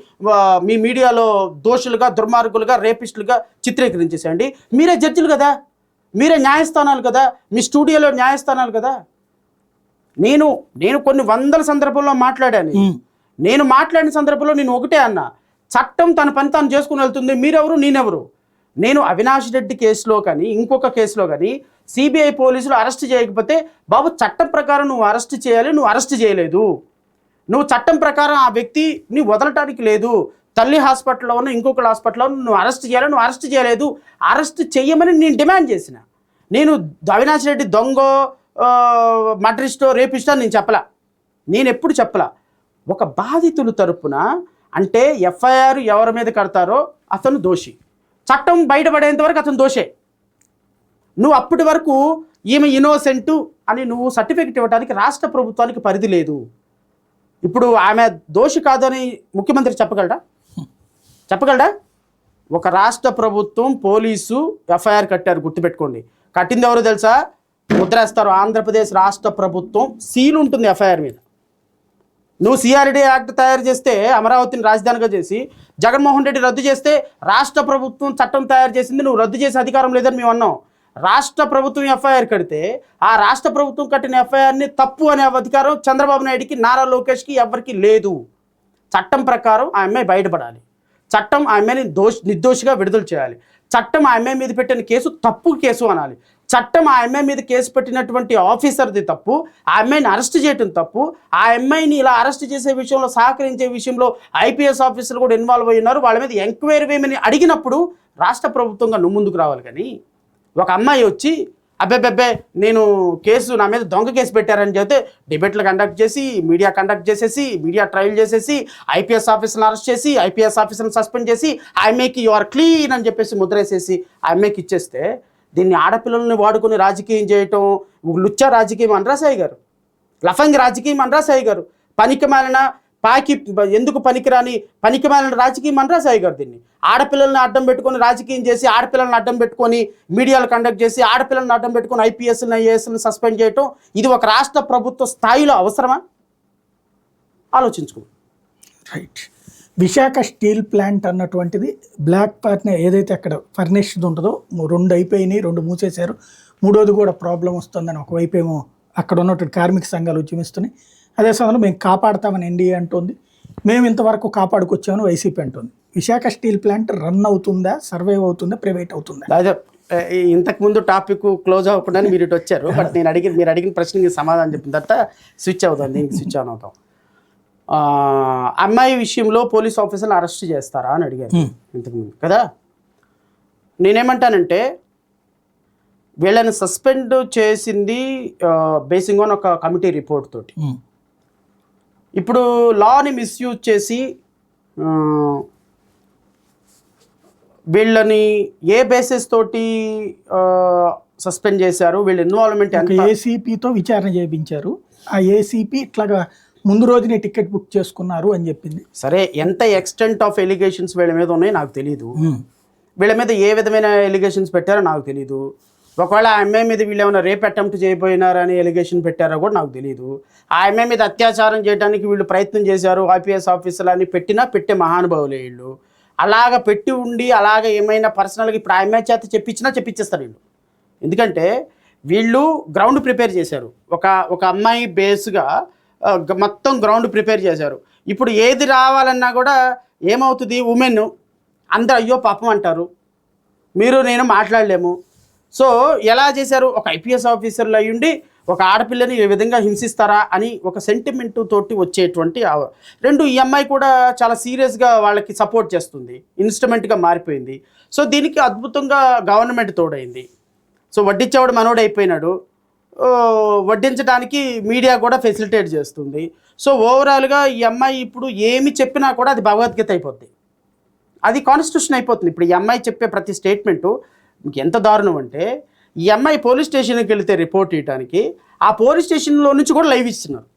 మీ మీడియాలో దోషులుగా, దుర్మార్గులుగా, రేపిస్టులుగా చిత్రీకరించేసేయండి. మీరే జడ్జిలు కదా, మీరే న్యాయస్థానాలు కదా, మీ స్టూడియోలో న్యాయస్థానాలు కదా. నేను కొన్ని వందల సందర్భంలో మాట్లాడాను. నేను మాట్లాడిన సందర్భంలో నేను ఒకటే అన్నా, చట్టం తన పని తాను చేసుకుని వెళ్తుంది, మీరెవరు నేనెవరు. నేను అవినాష్ రెడ్డి కేసులో కానీ ఇంకొక కేసులో కానీ సిబిఐ పోలీసులు అరెస్ట్ చేయకపోతే, బాబు చట్టం ప్రకారం నువ్వు అరెస్ట్ చేయాలి, నువ్వు అరెస్ట్ చేయలేదు. నువ్వు చట్టం ప్రకారం ఆ వ్యక్తిని వదలటానికి లేదు. తల్లి హాస్పిటల్లో ఉన్న ఇంకొక హాస్పిటల్లో నువ్వు అరెస్ట్ చేయాలి, నువ్వు అరెస్ట్ చేయలేదు. అరెస్ట్ చేయమని నేను డిమాండ్ చేసిన. నేను అవినాష్ రెడ్డి దొంగో, మర్డరిస్టో, రేపిస్టో నేను చెప్పలా, నేను ఎప్పుడు చెప్పలా. ఒక బాధితుల తరపున, అంటే ఎఫ్ఐఆర్ ఎవరి మీద కడతారో అతను దోషి, చట్టం బయటపడేంత వరకు అతను దోషే. నువ్వు అప్పటి వరకు ఈమె ఇన్నోసెంటు అని నువ్వు సర్టిఫికెట్ ఇవ్వడానికి రాష్ట్ర ప్రభుత్వానికి పరిధి లేదు. ఇప్పుడు ఆమె దోషి కాదని ముఖ్యమంత్రి చెప్పగలడా? ఒక రాష్ట్ర ప్రభుత్వం, పోలీసు ఎఫ్ఐఆర్ కట్టారు, గుర్తుపెట్టుకోండి. కట్టింది ఎవరో తెలుసా? ముద్రేస్తారు ఆంధ్రప్రదేశ్ రాష్ట్ర ప్రభుత్వం, సీల్ ఉంటుంది ఎఫ్ఐఆర్ మీద. నువ్వు సిఆర్డీ యాక్ట్ తయారు చేస్తే, అమరావతిని రాజధానిగా చేసి జగన్మోహన్ రెడ్డి రద్దు చేస్తే, రాష్ట్ర ప్రభుత్వం చట్టం తయారు చేసింది, నువ్వు రద్దు చేసే అధికారం లేదని మేము అన్నాం. రాష్ట్ర ప్రభుత్వం ఎఫ్ఐఆర్ కడితే ఆ రాష్ట్ర ప్రభుత్వం కట్టిన ఎఫ్ఐఆర్ని తప్పు అనే అధికారం చంద్రబాబు నాయుడికి, నారా లోకేష్కి ఎవరికి లేదు. చట్టం ప్రకారం ఆ అమ్మాయి బయటపడాలి, చట్టం ఆ అమ్మాయిని నిర్దోషిగా విడుదల చేయాలి, చట్టం ఆ అమ్మాయి మీద పెట్టిన కేసు తప్పు కేసు అనాలి, చట్టం ఆ అమ్మాయి మీద కేసు పెట్టినటువంటి ఆఫీసర్ది తప్పు, ఆ అమ్మాయిని అరెస్ట్ చేయటం తప్పు. ఆ అమ్మాయిని ఇలా అరెస్ట్ చేసే విషయంలో, సహకరించే విషయంలో ఐపీఎస్ ఆఫీసర్లు కూడా ఇన్వాల్వ్ అయి ఉన్నారు. వాళ్ళ మీద ఎంక్వైరీ వేయమని అడిగినప్పుడు రాష్ట్ర ప్రభుత్వంగా నువ్వు ముందుకు రావాలి. కానీ ఒక అమ్మాయి వచ్చి అబ్బే నేను నా మీద దొంగ కేసు పెట్టారని చెప్తే డిబేట్లు కండక్ట్ చేసి, మీడియా కండక్ట్ చేసేసి, మీడియా ట్రయల్ చేసేసి, ఐపీఎస్ ఆఫీసర్ని అరెస్ట్ చేసి, ఐపీఎస్ ఆఫీసర్ని సస్పెండ్ చేసి, ఆ అమ్మాయికి యు ఆర్ క్లీన్ అని చెప్పేసి ముద్రేసేసి ఆ అమ్మాయికి ఇచ్చేస్తే, దీన్ని ఆడపిల్లల్ని వాడుకొని రాజకీయం చేయటం లుచ్చా రాజకీయం అనరా సాయి గారు, లఫంగి రాజకీయం అనరా సాయి గారు, పనికి మాలిన ఎందుకు పనికిరాని పనికి మాలిన రాజకీయం అనరా సాయి గారు దీన్ని. ఆడపిల్లల్ని అడ్డం పెట్టుకొని రాజకీయం చేసి, ఆడపిల్లల్ని అడ్డం పెట్టుకొని మీడియాలు కండక్ట్ చేసి, ఆడపిల్లల్ని అడ్డం పెట్టుకొని ఐపీఎస్ని ఐఏఎస్ని సస్పెండ్ చేయటం ఇది ఒక రాష్ట్ర ప్రభుత్వ స్థాయిలో అవసరమా? ఆలోచించుకో. రైట్. విశాఖ స్టీల్ ప్లాంట్ అన్నటువంటిది బ్లాక్ పార్ట్నర్ ఏదైతే అక్కడ ఫర్నిష్డ్ ఉంటుందో 2 అయిపోయినాయి, 2 మూసేశారు, 3వది కూడా ప్రాబ్లం వస్తుందని ఒకవైపు ఏమో అక్కడ ఉన్నటువంటి కార్మిక సంఘాలు ఉద్యమిస్తున్నాయి. అదే సమయంలో మేము కాపాడుతామని ఎన్డీఏ అంటుంది, మేము ఇంతవరకు కాపాడుకొచ్చామని వైసీపీ అంటుంది. విశాఖ స్టీల్ ప్లాంట్ రన్ అవుతుందా, సర్వైవ్ అవుతుందా, ప్రైవేట్ అవుతుందా? అదే ఇంతకుముందు టాపిక్ క్లోజ్ అవ్వకుండానే మీరు ఇటు వచ్చారు. బట్ మీరు అడిగిన ప్రశ్నకి సమాధానం చెప్పిన తర్వాత స్విచ్ అవుతాం, దీనికి స్విచ్ ఆన్ అవుతాం. అమ్మాయి విషయంలో పోలీస్ ఆఫీసర్లు అరెస్ట్ చేస్తారా అని అడిగారు ఇంతకుముందు కదా. నేనేమంటానంటే వీళ్ళని సస్పెండ్ చేసింది బేసింగ్ ఆన్ ఒక కమిటీ రిపోర్ట్ తోటి. ఇప్పుడు లాని మిస్యూజ్ చేసి వీళ్ళని ఏ బేసిస్ తోటి సస్పెండ్ చేశారు, వీళ్ళ ఇన్వాల్వ్మెంట్ ఏసీపీతో విచారణ చేయించారు. ఆ ఏసీపీ ఇట్లాగా ముందు రోజునే టికెట్ బుక్ చేసుకున్నారు అని చెప్పింది. సరే, ఎంత ఎక్స్టెంట్ ఆఫ్ ఎలిగేషన్స్ వీళ్ళ మీద ఉన్నాయో నాకు తెలియదు, వీళ్ళ మీద ఏ విధమైన ఎలిగేషన్స్ పెట్టారో నాకు తెలియదు. ఒకవేళ ఆ అమ్మాయి మీద వీళ్ళు ఏమైనా రేప్ అటెంప్ట్ చేయబోయినారని ఎలిగేషన్ పెట్టారో కూడా నాకు తెలియదు. ఆ అమ్మాయి మీద అత్యాచారం చేయడానికి వీళ్ళు ప్రయత్నం చేశారు, ఐపీఎస్ ఆఫీసర్లు అని పెట్టే మహానుభావులే వీళ్ళు. అలాగ పెట్టి ఉండి అలాగ ఏమైనా పర్సనల్గా ఇప్పుడు ఆ అమ్మాయి చేత చెప్పించేస్తారు వీళ్ళు. ఎందుకంటే వీళ్ళు గ్రౌండ్ ప్రిపేర్ చేశారు, ఒక అమ్మాయి బేస్గా మొత్తం గ్రౌండ్ ప్రిపేర్ చేశారు. ఇప్పుడు ఏది రావాలన్నా కూడా ఏమవుతుంది, ఉమెన్ అందరూ అయ్యో పాపం అంటారు, మీరు నేను మాట్లాడలేము. సో ఎలా చేశారు, ఒక ఐపీఎస్ ఆఫీసర్లు అయ్యుండి ఒక ఆడపిల్లని ఏ విధంగా హింసిస్తారా అని ఒక సెంటిమెంట్ తోటి వచ్చేటువంటి 2 ఈ అమ్మాయి కూడా చాలా సీరియస్గా వాళ్ళకి సపోర్ట్ చేస్తుంది, ఇన్స్ట్రుమెంట్గా మారిపోయింది. సో దీనికి అద్భుతంగా గవర్నమెంట్ తోడైంది. సో వడ్డించేవాడు మనోడు అయిపోయినాడు, వడ్డించడానికి మీడియా కూడా ఫెసిలిటేట్ చేస్తుంది. సో ఓవరాల్గా ఈ అమ్మాయి ఇప్పుడు ఏమి చెప్పినా కూడా అది భగవద్గీత అయిపోద్ది, అది కాన్స్టిట్యూషన్ అయిపోతుంది. ఇప్పుడు ఈ అమ్మాయి చెప్పే ప్రతి స్టేట్మెంటు మీకు ఎంత దారుణం అంటే, ఈ అమ్మాయి పోలీస్ స్టేషన్కి వెళితే రిపోర్ట్ ఇవ్వడానికి ఆ పోలీస్ స్టేషన్లో నుంచి కూడా లైవ్ ఇస్తున్నారు.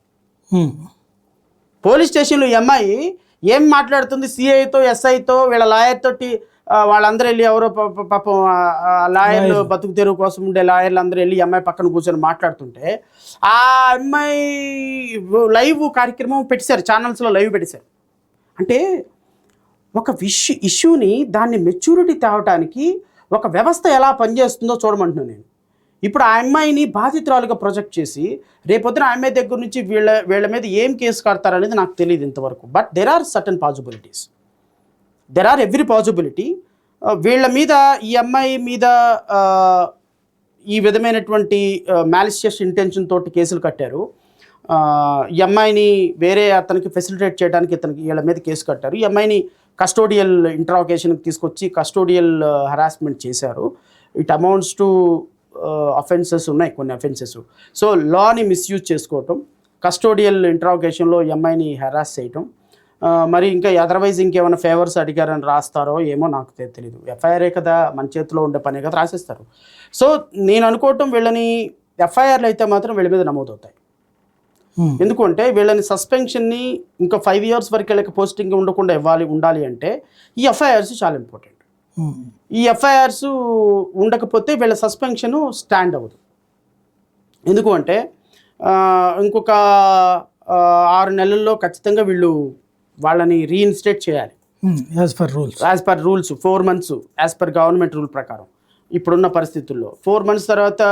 పోలీస్ స్టేషన్లో ఈ అమ్మాయి ఏం మాట్లాడుతుంది, సిఐతో ఎస్ఐతో వీళ్ళ లాయర్ తోటి వాళ్ళందరూ వెళ్ళి ఎవరో పాపం లాయర్లు బతుకు తెరువు కోసం ఉండే లాయర్లు అందరూ వెళ్ళి ఈ అమ్మాయి పక్కన కూర్చొని మాట్లాడుతుంటే ఆ అమ్మాయి లైవ్ కార్యక్రమం పెట్టేశారు, ఛానల్స్లో లైవ్ పెట్టేశారు. అంటే ఒక ఇష్యూని దాన్ని మెచ్యూరిటీ తేవటానికి ఒక వ్యవస్థ ఎలా పనిచేస్తుందో చూడమంటున్నాను నేను. ఇప్పుడు ఆ అమ్మాయిని బాధితురాలుగా ప్రొజెక్ట్ చేసి రేపొద్దున ఆ అమ్మాయి దగ్గర నుంచి వీళ్ళ మీద ఏం కేసు కడతారనేది నాకు తెలియదు ఇంతవరకు. But there are certain possibilities, there are every possibility. వీళ్ళ మీద ఈ అమ్మాయి మీద ఈ విధమైనటువంటి మ్యాలిషియస్ ఇంటెన్షన్ తోటి కేసులు కట్టారు. ఈ అమ్మాయిని వేరే అతనికి ఫెసిలిటేట్ చేయడానికి వీళ్ళ మీద కేసు కట్టారు. ఈ అమ్మాయిని కస్టోడియల్ ఇంట్రాగేషన్కి తీసుకొచ్చి కస్టోడియల్ హరాస్మెంట్ చేశారు. ఇట్ అమౌంట్స్ టు అఫెన్సెస్ ఉన్నాయి, కొన్ని అఫెన్సెస్. సో లాని మిస్యూజ్ చేసుకోవటం, కస్టోడియల్ ఇంట్రాగేషన్లో ఈ అమ్మాయిని హెరాస్ చేయటం, మరి ఇంకా అదర్వైజ్ ఇంకేమైనా ఫేవర్స్ అడిగారని రాస్తారో ఏమో నాకు తెలియదు. ఎఫ్ఐఆర్ఏ కదా, మన చేతిలో ఉండే పనే కదా, రాసేస్తారు. సో నేను అనుకోవటం వీళ్ళని ఎఫ్ఐఆర్లు అయితే మాత్రం వీళ్ళ మీద నమోదవుతాయి. ఎందుకంటే వీళ్ళని సస్పెన్షన్ని ఇంకా 5 years వరకు వీళ్ళకి పోస్టింగ్ ఉండకుండా ఉండాలి అంటే ఈ ఎఫ్ఐఆర్స్ చాలా ఇంపార్టెంట్. ఈ ఎఫ్ఐఆర్స్ ఉండకపోతే వీళ్ళ సస్పెన్షన్ స్టాండ్ అవ్వదు. ఎందుకు అంటే ఇంకొక 6 నెలల్లో ఖచ్చితంగా వాళ్ళని రీఇన్స్టేట్ చేయాలి as per rules 4 months as per government rule ప్రకారం. ఇప్పుడున్న పరిస్థితుల్లో 4 months తర్వాత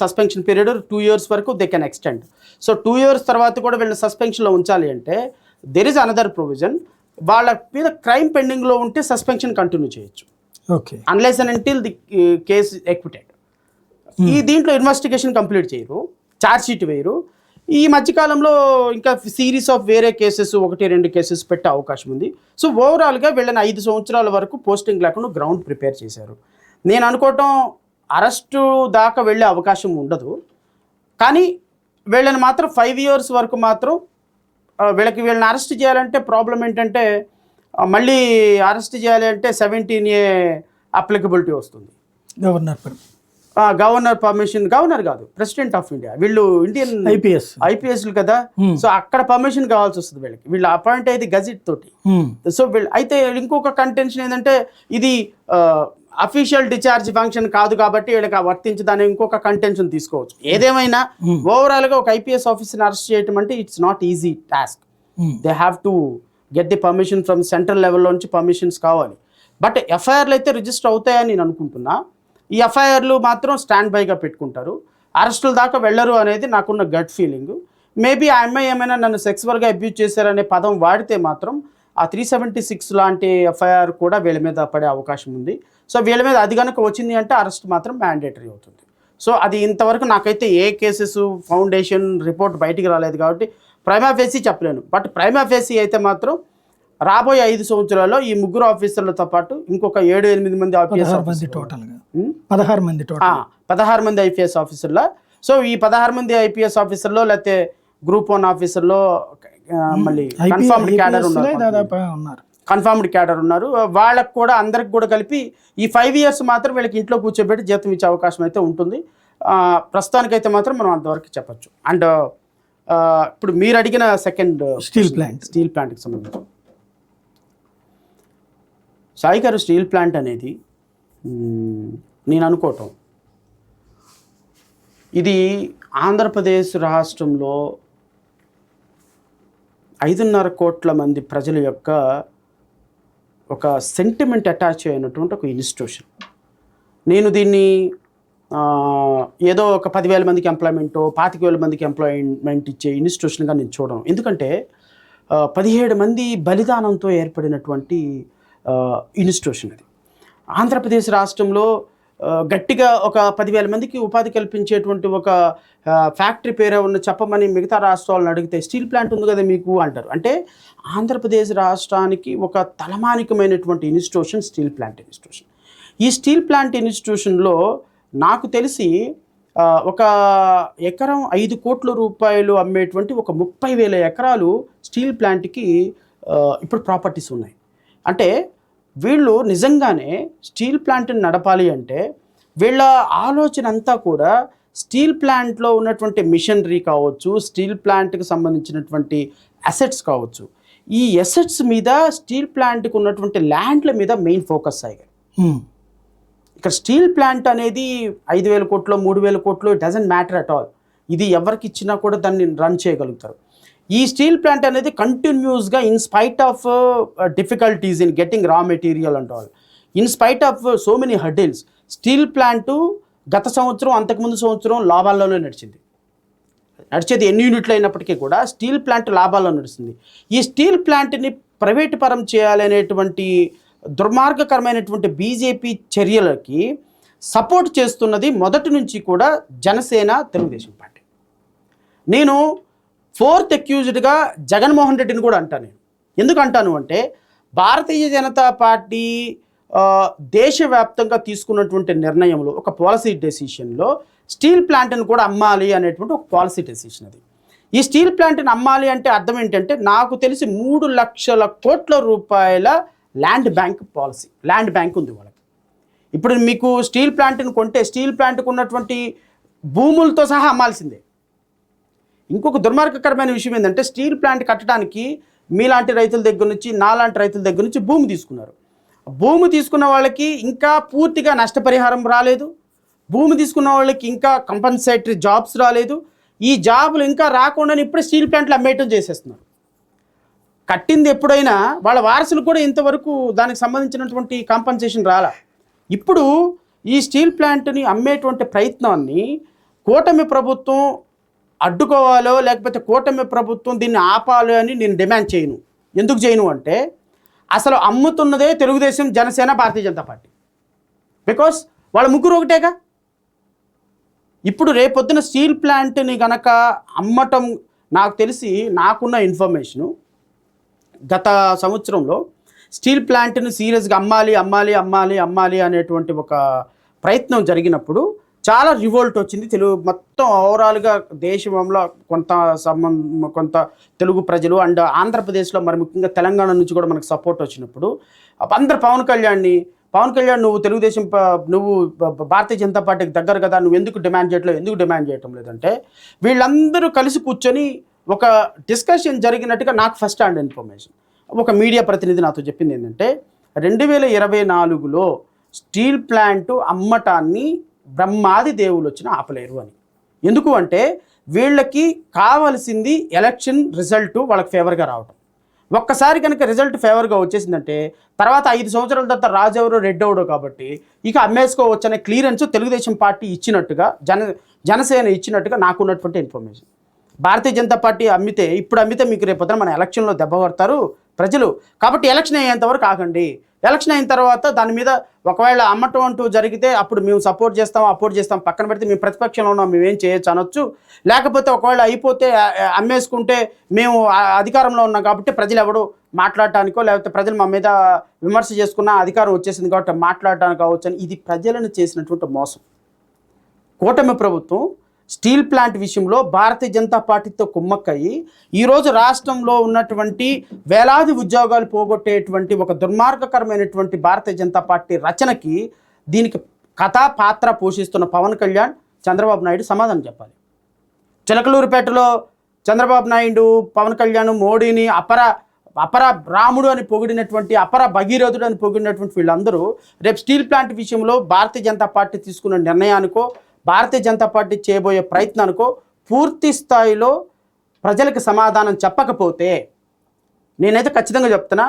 సస్పెన్షన్ పీరియడ్ 2 years వరకు they can extend. So 2 years తర్వాత కూడా వీళ్ళని సస్పెన్షన్లో ఉంచాలి అంటే దెర్ ఇస్ అనదర్ ప్రొవిజన్. వాళ్ళ మీద క్రైమ్ పెండింగ్లో ఉంటే సస్పెన్షన్ కంటిన్యూ చేయొచ్చు, unless and until the case acquitted. ఈ దీంట్లో ఇన్వెస్టిగేషన్ కంప్లీట్ చేయరు, ఛార్జ్ షీట్ వేయరు. ఈ మధ్యకాలంలో ఇంకా సిరీస్ ఆఫ్ వేరే కేసెస్ 1-2 కేసెస్ పెట్టే అవకాశం ఉంది. సో ఓవరాల్గా వీళ్ళని 5 సంవత్సరాల వరకు పోస్టింగ్ లేకుండా గ్రౌండ్ ప్రిపేర్ చేశారు. నేను అనుకోవటం అరెస్టు దాకా వెళ్ళే అవకాశం ఉండదు, కానీ వీళ్ళని మాత్రం 5 years వరకు మాత్రం వీళ్ళని అరెస్ట్ చేయాలంటే ప్రాబ్లం ఏంటంటే మళ్ళీ అరెస్ట్ చేయాలి అంటే 17A అప్లికబిలిటీ వస్తుంది. గవర్నర్ కాదు, ప్రెసిడెంట్ ఆఫ్ ఇండియా, వీళ్ళు ఇండియన్ ఐపీఎస్లు కదా. సో అక్కడ పర్మిషన్ కావాల్సి వస్తుంది వీళ్ళకి, వీళ్ళు అపాయింట్ అయ్యేది గజెట్ తోటి. సో వీళ్ళు అయితే ఇంకొక కంటెన్షన్ ఏంటంటే ఇది అఫీషియల్ డిశ్చార్జ్ ఫంక్షన్ కాదు కాబట్టి వీళ్ళకి వర్తించదని ఇంకొక కంటెన్షన్ తీసుకోవచ్చు. ఏదేమైనా ఓవరాల్ గా ఒక ఐపీఎస్ ఆఫీసర్ని అరెస్ట్ చేయడం అంటే it's not easy task. They have to get the permission from central లెవెల్లో నుంచి పర్మిషన్స్ కావాలి. బట్ ఎఫ్ఐఆర్లు అయితే రిజిస్టర్ అవుతాయని నేను అనుకుంటున్నా. ఈ ఎఫ్ఐఆర్లు మాత్రం స్టాండ్ బైగా పెట్టుకుంటారు, అరెస్టుల దాకా వెళ్ళరు అనేది నాకున్న గట్ ఫీలింగ్. మేబీ ఆ అమ్మాయి ఏమైనా నన్ను సెక్సువల్గా అబ్యూజ్ చేశారనే పదం వాడితే మాత్రం ఆ 376 లాంటి ఎఫ్ఐఆర్ కూడా వీళ్ళ మీద పడే అవకాశం ఉంది. సో వీళ్ళ మీద అది కనుక వచ్చింది అంటే అరెస్ట్ మాత్రం మ్యాండేటరీ అవుతుంది. సో అది ఇంతవరకు నాకైతే ఏ కేసెస్ ఫౌండేషన్ రిపోర్ట్ బయటికి రాలేదు కాబట్టి ప్రైమా ఫేసీ చెప్పలేను. బట్ ప్రైమా ఫేసీ అయితే మాత్రం రాబోయే 5 సంవత్సరాల్లో ఈ ముగ్గురు ఆఫీసర్లతో పాటు ఇంకొక 7-8 మంది ఐపీఎస్ 16 మంది ఐపీఎస్ ఆఫీసర్ల. సో ఈ 16 మంది ఐపీఎస్ ఆఫీసర్లో లేకపోతే గ్రూప్ 1 ఆఫీసర్లో మళ్ళీ కన్ఫర్మ్డ్ క్యాడర్ ఉన్నారు. వాళ్ళకు కూడా అందరికి కూడా కలిపి ఈ 5 years మాత్రం వీళ్ళకి ఇంట్లో కూర్చోబెట్టి జీతం ఇచ్చే అవకాశం అయితే ఉంటుంది. ప్రస్తుతానికైతే మాత్రం మనం అంతవరకు చెప్పచ్చు. అండ్ ఇప్పుడు మీరు అడిగిన సెకండ్ స్టీల్ ప్లాంట్కి సంబంధించి సాయి గారు, స్టీల్ ప్లాంట్ అనేది నేను అనుకోవటం ఇది ఆంధ్రప్రదేశ్ రాష్ట్రంలో 5.5 కోట్ల మంది ప్రజల యొక్క ఒక సెంటిమెంట్ అటాచ్ అయినటువంటి ఒక ఇన్స్టిట్యూషన్. నేను దీన్ని ఏదో ఒక 10,000 మందికి ఎంప్లాయ్మెంటో 25,000 మందికి ఎంప్లాయ్మెంట్ ఇచ్చే ఇన్స్టిట్యూషన్గా నేను చూడను. ఎందుకంటే 17 మంది బలిదానంతో ఏర్పడినటువంటి ఇన్స్టిట్యూషన్ అది. ఆంధ్రప్రదేశ్ రాష్ట్రంలో గట్టిగా ఒక 10,000 మందికి ఉపాధి కల్పించేటువంటి ఒక ఫ్యాక్టరీ పేరు ఉన్న చెప్పమని మిగతా రాష్ట్రాలను అడిగితే స్టీల్ ప్లాంట్ ఉంది కదా మీకు అంటారు. అంటే ఆంధ్రప్రదేశ్ రాష్ట్రానికి ఒక తలమానికమైనటువంటి ఇన్స్టిట్యూషన్ స్టీల్ ప్లాంట్ ఇన్స్టిట్యూషన్. ఈ స్టీల్ ప్లాంట్ ఇన్స్టిట్యూషన్లో నాకు తెలిసి ఒక ఎకరం 5 కోట్ల రూపాయలు అమ్మేటువంటి ఒక 30,000 ఎకరాలు స్టీల్ ప్లాంట్కి ఇప్పుడు ప్రాపర్టీస్ ఉన్నాయి. అంటే వీళ్ళు నిజంగానే స్టీల్ ప్లాంట్ని నడపాలి అంటే వీళ్ళ ఆలోచన అంతా కూడా స్టీల్ ప్లాంట్లో ఉన్నటువంటి మిషనరీ కావచ్చు, స్టీల్ ప్లాంట్కి సంబంధించినటువంటి అసెట్స్ కావచ్చు, ఈ అసెట్స్ మీద స్టీల్ ప్లాంట్కి ఉన్నటువంటి ల్యాండ్ల మీద మెయిన్ ఫోకస్ అయ్యాయి. ఇక్కడ స్టీల్ ప్లాంట్ అనేది 5,000 కోట్లు 3,000 కోట్లు డజంట్ మ్యాటర్ అట్ ఆల్. ఇది ఎవరికి ఇచ్చినా కూడా దాన్ని రన్ చేయగలుగుతారు. ఈ స్టీల్ ప్లాంట్ అనేది కంటిన్యూస్గా in spite of difficulties in getting raw material and all, in spite of so many hurdles, steel plant గత సంవత్సరం అంతకుముందు సంవత్సరం లాభాల్లోనే నడిచేది ఎన్ని యూనిట్లు అయినప్పటికీ కూడా స్టీల్ ప్లాంట్ లాభాల్లో నడుస్తుంది. ఈ స్టీల్ ప్లాంట్ని ప్రైవేటు పరం చేయాలనేటువంటి దుర్మార్గకరమైనటువంటి బీజేపీ చర్యలకి సపోర్ట్ చేస్తున్నది మొదటి నుంచి కూడా జనసేన, తెలుగుదేశం పార్టీ. నేను 4th అక్యూజ్డ్గా జగన్మోహన్ రెడ్డిని కూడా అంటాను. నేను ఎందుకు అంటాను అంటే భారతీయ జనతా పార్టీ దేశవ్యాప్తంగా తీసుకున్నటువంటి నిర్ణయంలో ఒక పాలసీ డెసిషన్లో స్టీల్ ప్లాంట్ని కూడా అమ్మాలి అనేటువంటి ఒక పాలసీ డెసిషన్ అది. ఈ స్టీల్ ప్లాంట్ని అమ్మాలి అంటే అర్థం ఏంటంటే నాకు తెలిసి 3 లక్షల కోట్ల రూపాయల land bank policy, land bank ఉంది వాళ్ళకి. ఇప్పుడు మీకు స్టీల్ ప్లాంట్ని కొంటే స్టీల్ ప్లాంట్కి ఉన్నటువంటి భూములతో సహా అమ్మాల్సిందే. ఇంకొక దుర్మార్గకరమైన విషయం ఏంటంటే స్టీల్ ప్లాంట్ కట్టడానికి మీలాంటి రైతుల దగ్గర నుంచి, నాలాంటి రైతుల దగ్గర నుంచి భూమి తీసుకున్నారు. భూమి తీసుకున్న వాళ్ళకి ఇంకా పూర్తిగా నష్టపరిహారం రాలేదు, భూమి తీసుకున్న వాళ్ళకి ఇంకా కంపన్సేటరీ జాబ్స్ రాలేదు. ఈ జాబులు ఇంకా రాకుండానే ఇప్పుడే స్టీల్ ప్లాంట్లు అమ్మేయటం చేసేస్తున్నారు. కట్టింది ఎప్పుడైనా వాళ్ళ వారసులు కూడా ఇంతవరకు దానికి సంబంధించినటువంటి కాంపన్సేషన్ రాలా. ఇప్పుడు ఈ స్టీల్ ప్లాంట్ని అమ్మేటువంటి ప్రయత్నాన్ని కూటమి ప్రభుత్వం అడ్డుకోవాలో లేకపోతే కూటమి ప్రభుత్వం దీన్ని ఆపాలో అని నేను డిమాండ్ చేయను. ఎందుకు చేయను అంటే అసలు అమ్ముతున్నదే తెలుగుదేశం, జనసేన, భారతీయ జనతా పార్టీ. బికాస్ వాళ్ళ ముగ్గురు ఒకటేగా. ఇప్పుడు రేపొద్దున స్టీల్ ప్లాంట్ని కనుక అమ్మటం, నాకు తెలిసి నాకున్న ఇన్ఫర్మేషను గత సంవత్సరంలో స్టీల్ ప్లాంట్ని సీరియస్గా అమ్మాలి అనేటువంటి ఒక ప్రయత్నం జరిగినప్పుడు చాలా రివోల్ట్ వచ్చింది. మొత్తం ఓవరాల్గా దేశంలో కొంత తెలుగు ప్రజలు అండ్ ఆంధ్రప్రదేశ్లో మరి ముఖ్యంగా తెలంగాణ నుంచి కూడా మనకు సపోర్ట్ వచ్చినప్పుడు అందరు పవన్ కళ్యాణ్ని పవన్ కళ్యాణ్ నువ్వు తెలుగుదేశం నువ్వు భారతీయ జనతా పార్టీకి దగ్గర కదా, నువ్వు ఎందుకు డిమాండ్ చేయటం లేదంటే వీళ్ళందరూ కలిసి కూర్చొని ఒక డిస్కషన్ జరిగినట్టుగా నాకు ఫస్ట్ హ్యాండ్ ఇన్ఫర్మేషన్ ఒక మీడియా ప్రతినిధి నాతో చెప్పింది ఏంటంటే 2024లో స్టీల్ ప్లాంట్ అమ్మటాన్ని బ్రహ్మాది దేవులు వచ్చిన ఆపలేరు అని. ఎందుకు అంటే వీళ్ళకి కావాల్సింది ఎలక్షన్ రిజల్ట్ వాళ్ళకి ఫేవర్గా రావటం. ఒక్కసారి కనుక రిజల్ట్ ఫేవర్గా వచ్చేసిందంటే తర్వాత 5 సంవత్సరాల తర్వాత రాజు ఎవరో రెడ్డి ఎవడో కాబట్టి ఇక అమ్మేసుకోవచ్చు అనే క్లియరెన్స్ తెలుగుదేశం పార్టీ ఇచ్చినట్టుగా జనసేన ఇచ్చినట్టుగా నాకున్నటువంటి ఇన్ఫర్మేషన్. భారతీయ జనతా పార్టీ ఇప్పుడు అమ్మితే మీకు రేపొద్దున మన ఎలక్షన్లో దెబ్బ కొడతారు ప్రజలు, కాబట్టి ఎలక్షన్ అయ్యేంతవరకు ఆగండి. ఎలక్షన్ అయిన తర్వాత దాని మీద ఒకవేళ అమ్మటం అంటూ జరిగితే అప్పుడు మేము అపోర్ట్ చేస్తాం, పక్కన పెడితే మేము ప్రతిపక్షంలో ఉన్నాం, మేము ఏం చేయొచ్చు అనొచ్చు. లేకపోతే ఒకవేళ అయిపోతే అమ్మేసుకుంటే మేము అధికారంలో ఉన్నాం కాబట్టి ప్రజలు ఎవడు మాట్లాడటానికో లేకపోతే ప్రజలు మా మీద విమర్శ చేసుకున్న అధికారం వచ్చేసింది కాబట్టి మాట్లాడటానికి కావచ్చు అని ఇది ప్రజలను చేసినటువంటి మోసం. కూటమి ప్రభుత్వం స్టీల్ ప్లాంట్ విషయంలో భారతీయ జనతా పార్టీతో కుమ్మక్కయ్యి ఈరోజు రాష్ట్రంలో ఉన్నటువంటి వేలాది ఉద్యోగాలు పోగొట్టేటువంటి ఒక దుర్మార్గకరమైనటువంటి భారతీయ జనతా పార్టీ రచనకి దీనికి పాత్ర పోషిస్తున్న పవన్ కళ్యాణ్, చంద్రబాబు నాయుడు సమాధానం చెప్పాలి. చిలకలూరుపేటలో చంద్రబాబు నాయుడు, పవన్ కళ్యాణ్ మోడీని అపర రాముడు అని పొగిడినటువంటి, అపర భగీరథుడు అని పొగిడినటువంటి వీళ్ళందరూ రేపు స్టీల్ ప్లాంట్ విషయంలో భారతీయ జనతా పార్టీ తీసుకున్న నిర్ణయానికో భారతీయ జనతా పార్టీ చేయబోయే ప్రయత్నానికో పూర్తి స్థాయిలో ప్రజలకు సమాధానం చెప్పకపోతే నేనైతే ఖచ్చితంగా చెప్తున్నా,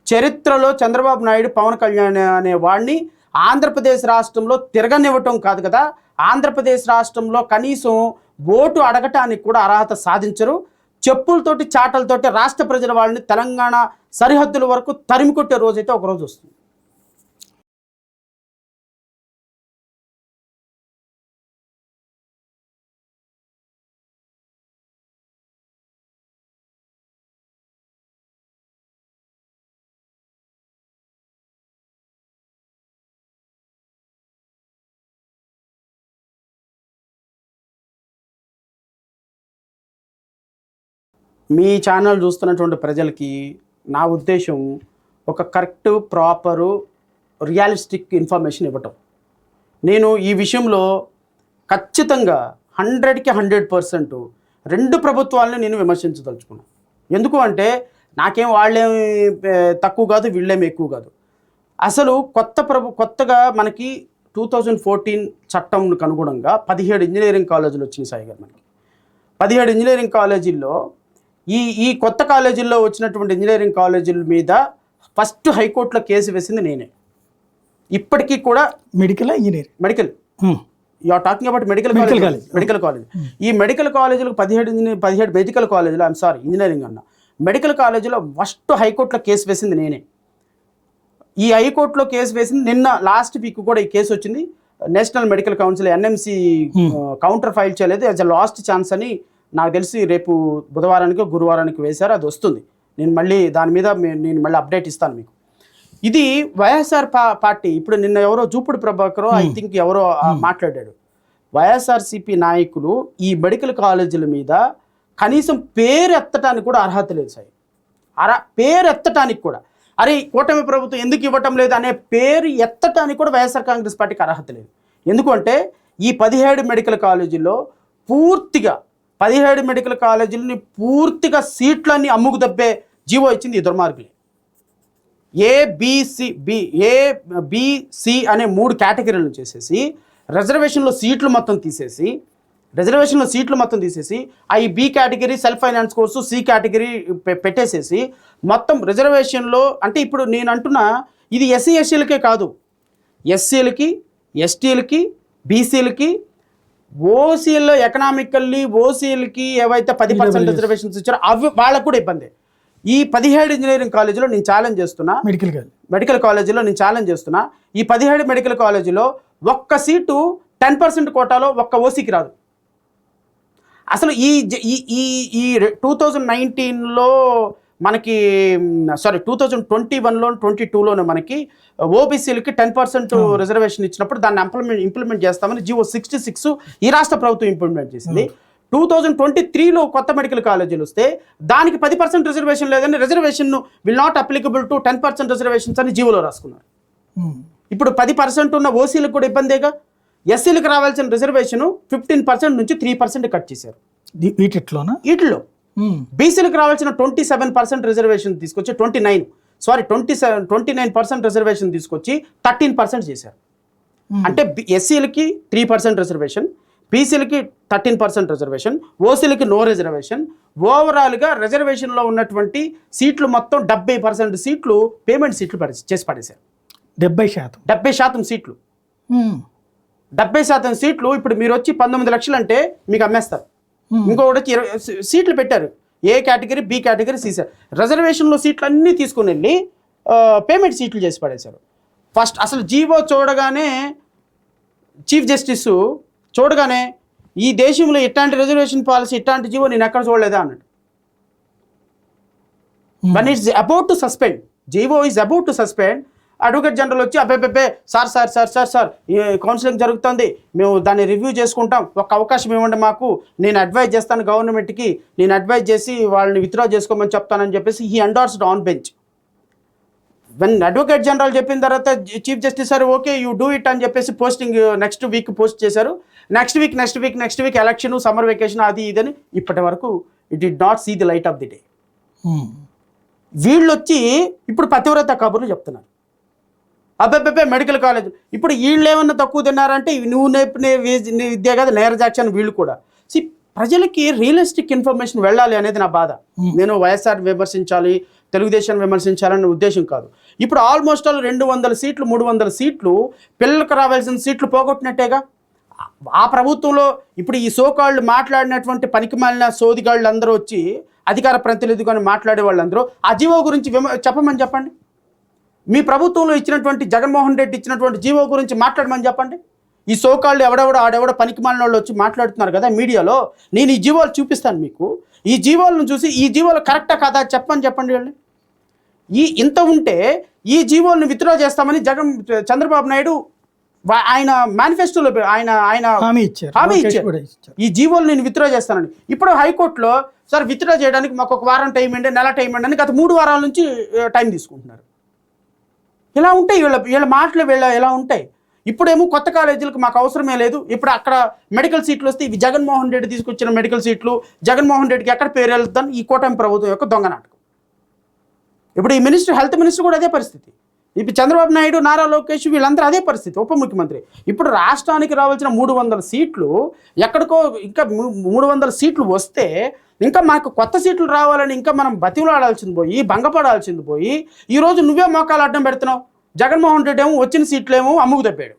చరిత్రలో చంద్రబాబు నాయుడు, పవన్ కళ్యాణ్ అనే వాడిని ఆంధ్రప్రదేశ్ రాష్ట్రంలో తిరగనివ్వటం కాదు కదా, ఆంధ్రప్రదేశ్ రాష్ట్రంలో కనీసం ఓటు అడగటానికి కూడా అర్హత సాధించరు. చెప్పులతోటి చాటలతోటి రాష్ట్ర ప్రజల వాళ్ళని తెలంగాణ సరిహద్దుల వరకు తరిమి కొట్టే రోజైతే ఒకరోజు వస్తుంది. మీ ఛానల్ చూస్తున్నటువంటి ప్రజలకి నా ఉద్దేశం ఒక కరెక్ట్, ప్రాపరు, రియలిస్టిక్ ఇన్ఫర్మేషన్ ఇవ్వటం. నేను ఈ విషయంలో ఖచ్చితంగా 100కి 100% రెండు ప్రభుత్వాలని నేను విమర్శించదలుచుకున్నాను. ఎందుకు అంటే నాకేం వాళ్ళేమి తక్కువ కాదు, వీళ్ళేమి ఎక్కువ కాదు. అసలు కొత్తగా మనకి 2014 చట్టంకు అనుగుణంగా 17 ఇంజనీరింగ్ కాలేజీలు వచ్చినాయి సాయి గారు. మనకి 17 ఇంజనీరింగ్ కాలేజీల్లో ఈ కొత్త కాలేజీల్లో వచ్చినటువంటి ఇంజనీరింగ్ కాలేజీల మీద ఫస్ట్ హైకోర్టులో కేసు వేసింది నేనే. ఇప్పటికీ కూడా medical you are talking about medical college. ఈ మెడికల్ కాలేజీలకు 17 మెడికల్ కాలేజీలు, ఐఎమ్ సారీ ఇంజనీరింగ్ అన్న మెడికల్ కాలేజీలో ఫస్ట్ హైకోర్టులో కేసు వేసింది నేనే. ఈ హైకోర్టులో కేసు వేసింది నిన్న లాస్ట్ వీక్ కూడా ఈ కేసు వచ్చింది. National medical council NMC counter file చేయలేదు. యాజ్ అ లాస్ట్ ఛాన్స్ అని నాకు తెలిసి రేపు బుధవారానికి గురువారానికి వేశారు, అది వస్తుంది. నేను మళ్ళీ దాని మీద అప్డేట్ ఇస్తాను మీకు. ఇది వైఎస్ఆర్ పార్టీ ఇప్పుడు నిన్న ఎవరో జూపుడు ప్రభాకర్ ఐ థింక్ ఎవరో మాట్లాడాడు. వైఎస్ఆర్సీపీ నాయకులు ఈ మెడికల్ కాలేజీల మీద కనీసం పేరు ఎత్తటానికి కూడా అర్హత లేదు సార్. పేరు ఎత్తటానికి కూడా, అరే కూటమి ప్రభుత్వం ఎందుకు ఇవ్వటం లేదు అనే పేరు ఎత్తటానికి కూడా వైఎస్ఆర్ కాంగ్రెస్ పార్టీకి అర్హత లేదు. ఎందుకంటే ఈ 17 మెడికల్ కాలేజీల్లో పూర్తిగా 17 మెడికల్ కాలేజీలని పూర్తిగా సీట్లన్నీ అమ్ముకు దబ్బే జీవో ఇచ్చింది ఈ దుర్మార్గులే. ABC అనే 3 కేటగిరీలను చేసేసి రిజర్వేషన్లో సీట్లు మొత్తం తీసేసి B category self finance course, C category పెట్టేసేసి మొత్తం రిజర్వేషన్లో, అంటే ఇప్పుడు నేను అంటున్నా ఇది SC SCలకే కాదు, SCలకి, STలకి, BCలకి, ఓసీల్లో ఎకనామికల్లీ ఓసీలకి ఏవైతే 10% రిజర్వేషన్స్ ఇచ్చారో అవి వాళ్ళకు కూడా ఇబ్బంది. ఈ 17 ఇంజనీరింగ్ కాలేజీలో నేను ఛాలెంజ్ చేస్తున్నా, మెడికల్ కాలేజీలో నేను ఛాలెంజ్ చేస్తున్నా, ఈ 17 మెడికల్ కాలేజీలో ఒక్క సీటు 10% కోటాలో ఒక్క ఓసీకి రాదు. అసలు ఈ 2019లో మనకి 2021లో 22లోనే మనకి ఓబీసీలకి 10% రిజర్వేషన్ ఇచ్చినప్పుడు దాన్ని ఇంప్లిమెంట్ చేస్తామని జీవో 66 ఈ రాష్ట్ర ప్రభుత్వం ఇంప్లిమెంట్ చేసింది. 2023లో కొత్త మెడికల్ కాలేజీలు వస్తే దానికి 10% రిజర్వేషన్ లేదని reservation will not applicable to 10% reservations అని జీవోలో రాసుకున్నారు. ఇప్పుడు 10% ఉన్న ఓసీలకు కూడా ఇబ్బందేగా. ఎస్సీలకు రావాల్సిన రిజర్వేషన్ 15% నుంచి 3% కట్ చేశారు వీటిలోనా. వీటిలో బీసీలకు రావాల్సిన 27% రిజర్వేషన్ తీసుకొచ్చి 29% రిజర్వేషన్ తీసుకొచ్చి 13% చేశారు. అంటే ఎస్సీలకి 3% రిజర్వేషన్, బీసీలకి 13% రిజర్వేషన్, ఓసీలకి నో రిజర్వేషన్. ఓవరాల్గా రిజర్వేషన్లో ఉన్నటువంటి సీట్లు మొత్తం 70% సీట్లు పేమెంట్ సీట్లు చేసి పడేశారు. 70% సీట్లు 70% సీట్లు. ఇప్పుడు మీరు వచ్చి 19 లక్షలు అంటే మీకు అమ్మేస్తారు. ఇంకొకటి వచ్చి 20 సీట్లు పెట్టారు. ఏ కేటగిరీ, బి కేటగిరీ, సి రిజర్వేషన్లో సీట్లు అన్నీ తీసుకుని వెళ్ళి పేమెంట్ సీట్లు చేసి పడేశారు. ఫస్ట్ అసలు జీవో చూడగానే చీఫ్ జస్టిస్ చూడగానే ఈ దేశంలో ఇట్లాంటి రిజర్వేషన్ పాలసీ, ఇట్లాంటి జీవో నేను ఎక్కడ చూడలేదా అన్నాడు. One it's about to suspend, GO is about to suspend. Advocate general వచ్చి అబ్బాయి సార్ కౌన్సిలింగ్ జరుగుతుంది, మేము దాన్ని రివ్యూ చేసుకుంటాం, ఒక అవకాశం ఇవ్వండి మాకు, నేను అడ్వైజ్ చేస్తాను గవర్నమెంట్కి, నేను అడ్వైజ్ చేసి వాళ్ళని విత్డ్రా చేసుకోమని చెప్తానని చెప్పేసి he endorsed on bench. When advocate general చెప్పిన తర్వాత chief justice sir okay you do it అని చెప్పేసి పోస్టింగ్ నెక్స్ట్ వీక్ పోస్ట్ చేశారు. Next week election, summer vacation, అది ఇదని ఇప్పటి వరకు it did not see the light of the day. వీళ్ళు వచ్చి ఇప్పుడు పతివ్రత కబుర్లు చెప్తున్నారు. అబ్బాయి మెడికల్ కాలేజ్ ఇప్పుడు వీళ్ళు ఏమన్నా తక్కువ తిన్నారంటే నువ్వు నేర్పిన విద్య కాదు నేరజాక్షన్ వీళ్ళు కూడా. ప్రజలకి రియలిస్టిక్ ఇన్ఫర్మేషన్ వెళ్ళాలి అనేది నా బాధ. నేను వైఎస్ఆర్ విమర్శించాలి, తెలుగుదేశం విమర్శించాలనే ఉద్దేశం కాదు. ఇప్పుడు ఆల్మోస్ట్ 200 సీట్లు 300 సీట్లు పిల్లలకు రావాల్సిన సీట్లు పోగొట్టినట్టేగా. ఆ ప్రభుత్వంలో ఇప్పుడు ఈ సోకాళ్ళు మాట్లాడినటువంటి పనికిమాలిన సోదిగాళ్ళు అందరూ వచ్చి అధికార ప్రతినిధిగా మాట్లాడే వాళ్ళందరూ ఆ జీవో గురించి చెప్పమని చెప్పండి. మీ ప్రభుత్వంలో ఇచ్చినటువంటి జగన్మోహన్ రెడ్డి ఇచ్చినటువంటి జీవో గురించి మాట్లాడమని చెప్పండి. ఈ సోకాళ్ళు ఆడెవడో పనికిమాలిన వాళ్ళు వచ్చి మాట్లాడుతున్నారు కదా మీడియాలో. నేను ఈ జీవోలు చూపిస్తాను మీకు, ఈ జీవోలను చూసి ఈ జీవోలు కరెక్టా కాదా చెప్పండి వాళ్ళు. ఇంత ఉంటే ఈ జీవోలను విత్డ్రా చేస్తామని చంద్రబాబు నాయుడు ఆయన మేనిఫెస్టోలో ఆయన హామీ ఇచ్చారు. ఈ జీవోలు నేను విత్డ్రా చేస్తానని. ఇప్పుడు హైకోర్టులో సార్ విత్డ్రా చేయడానికి మాకు ఒక వారం టైం ఇవ్వండి, నెల టైం ఇవ్వండి అని గత 3 వారాల నుంచి టైం తీసుకుంటున్నారు. ఇలా ఉంటాయి వీళ్ళ మాటలు ఎలా ఉంటాయి. ఇప్పుడేమో కొత్త కాలేజీలకు మాకు అవసరమే లేదు, ఇప్పుడు అక్కడ మెడికల్ సీట్లు వస్తే ఇవి జగన్మోహన్ రెడ్డి తీసుకొచ్చిన మెడికల్ సీట్లు, జగన్మోహన్ రెడ్డికి ఎక్కడ పేరు వెళ్తాను ఈ కూటమి ప్రభుత్వం యొక్క దొంగ నాటకం. ఇప్పుడు ఈ హెల్త్ మినిస్టర్ కూడా అదే పరిస్థితి. ఇప్పుడు చంద్రబాబు నాయుడు, నారా లోకేష్ వీళ్ళందరూ అదే పరిస్థితి, ఉప ముఖ్యమంత్రి. ఇప్పుడు రాష్ట్రానికి రావాల్సిన 300 సీట్లు ఎక్కడికో ఇంకా 300 సీట్లు వస్తే ఇంకా మనకు కొత్త సీట్లు రావాలని ఇంకా మనం బతిమలాడాల్సింది పోయి, భంగపడాల్సింది పోయి, ఈరోజు నువ్వే మోకాలు అడ్డం పెడుతున్నావు. జగన్మోహన్ రెడ్డి ఏమో వచ్చిన సీట్లేమో అమ్ముకు తప్పాడు,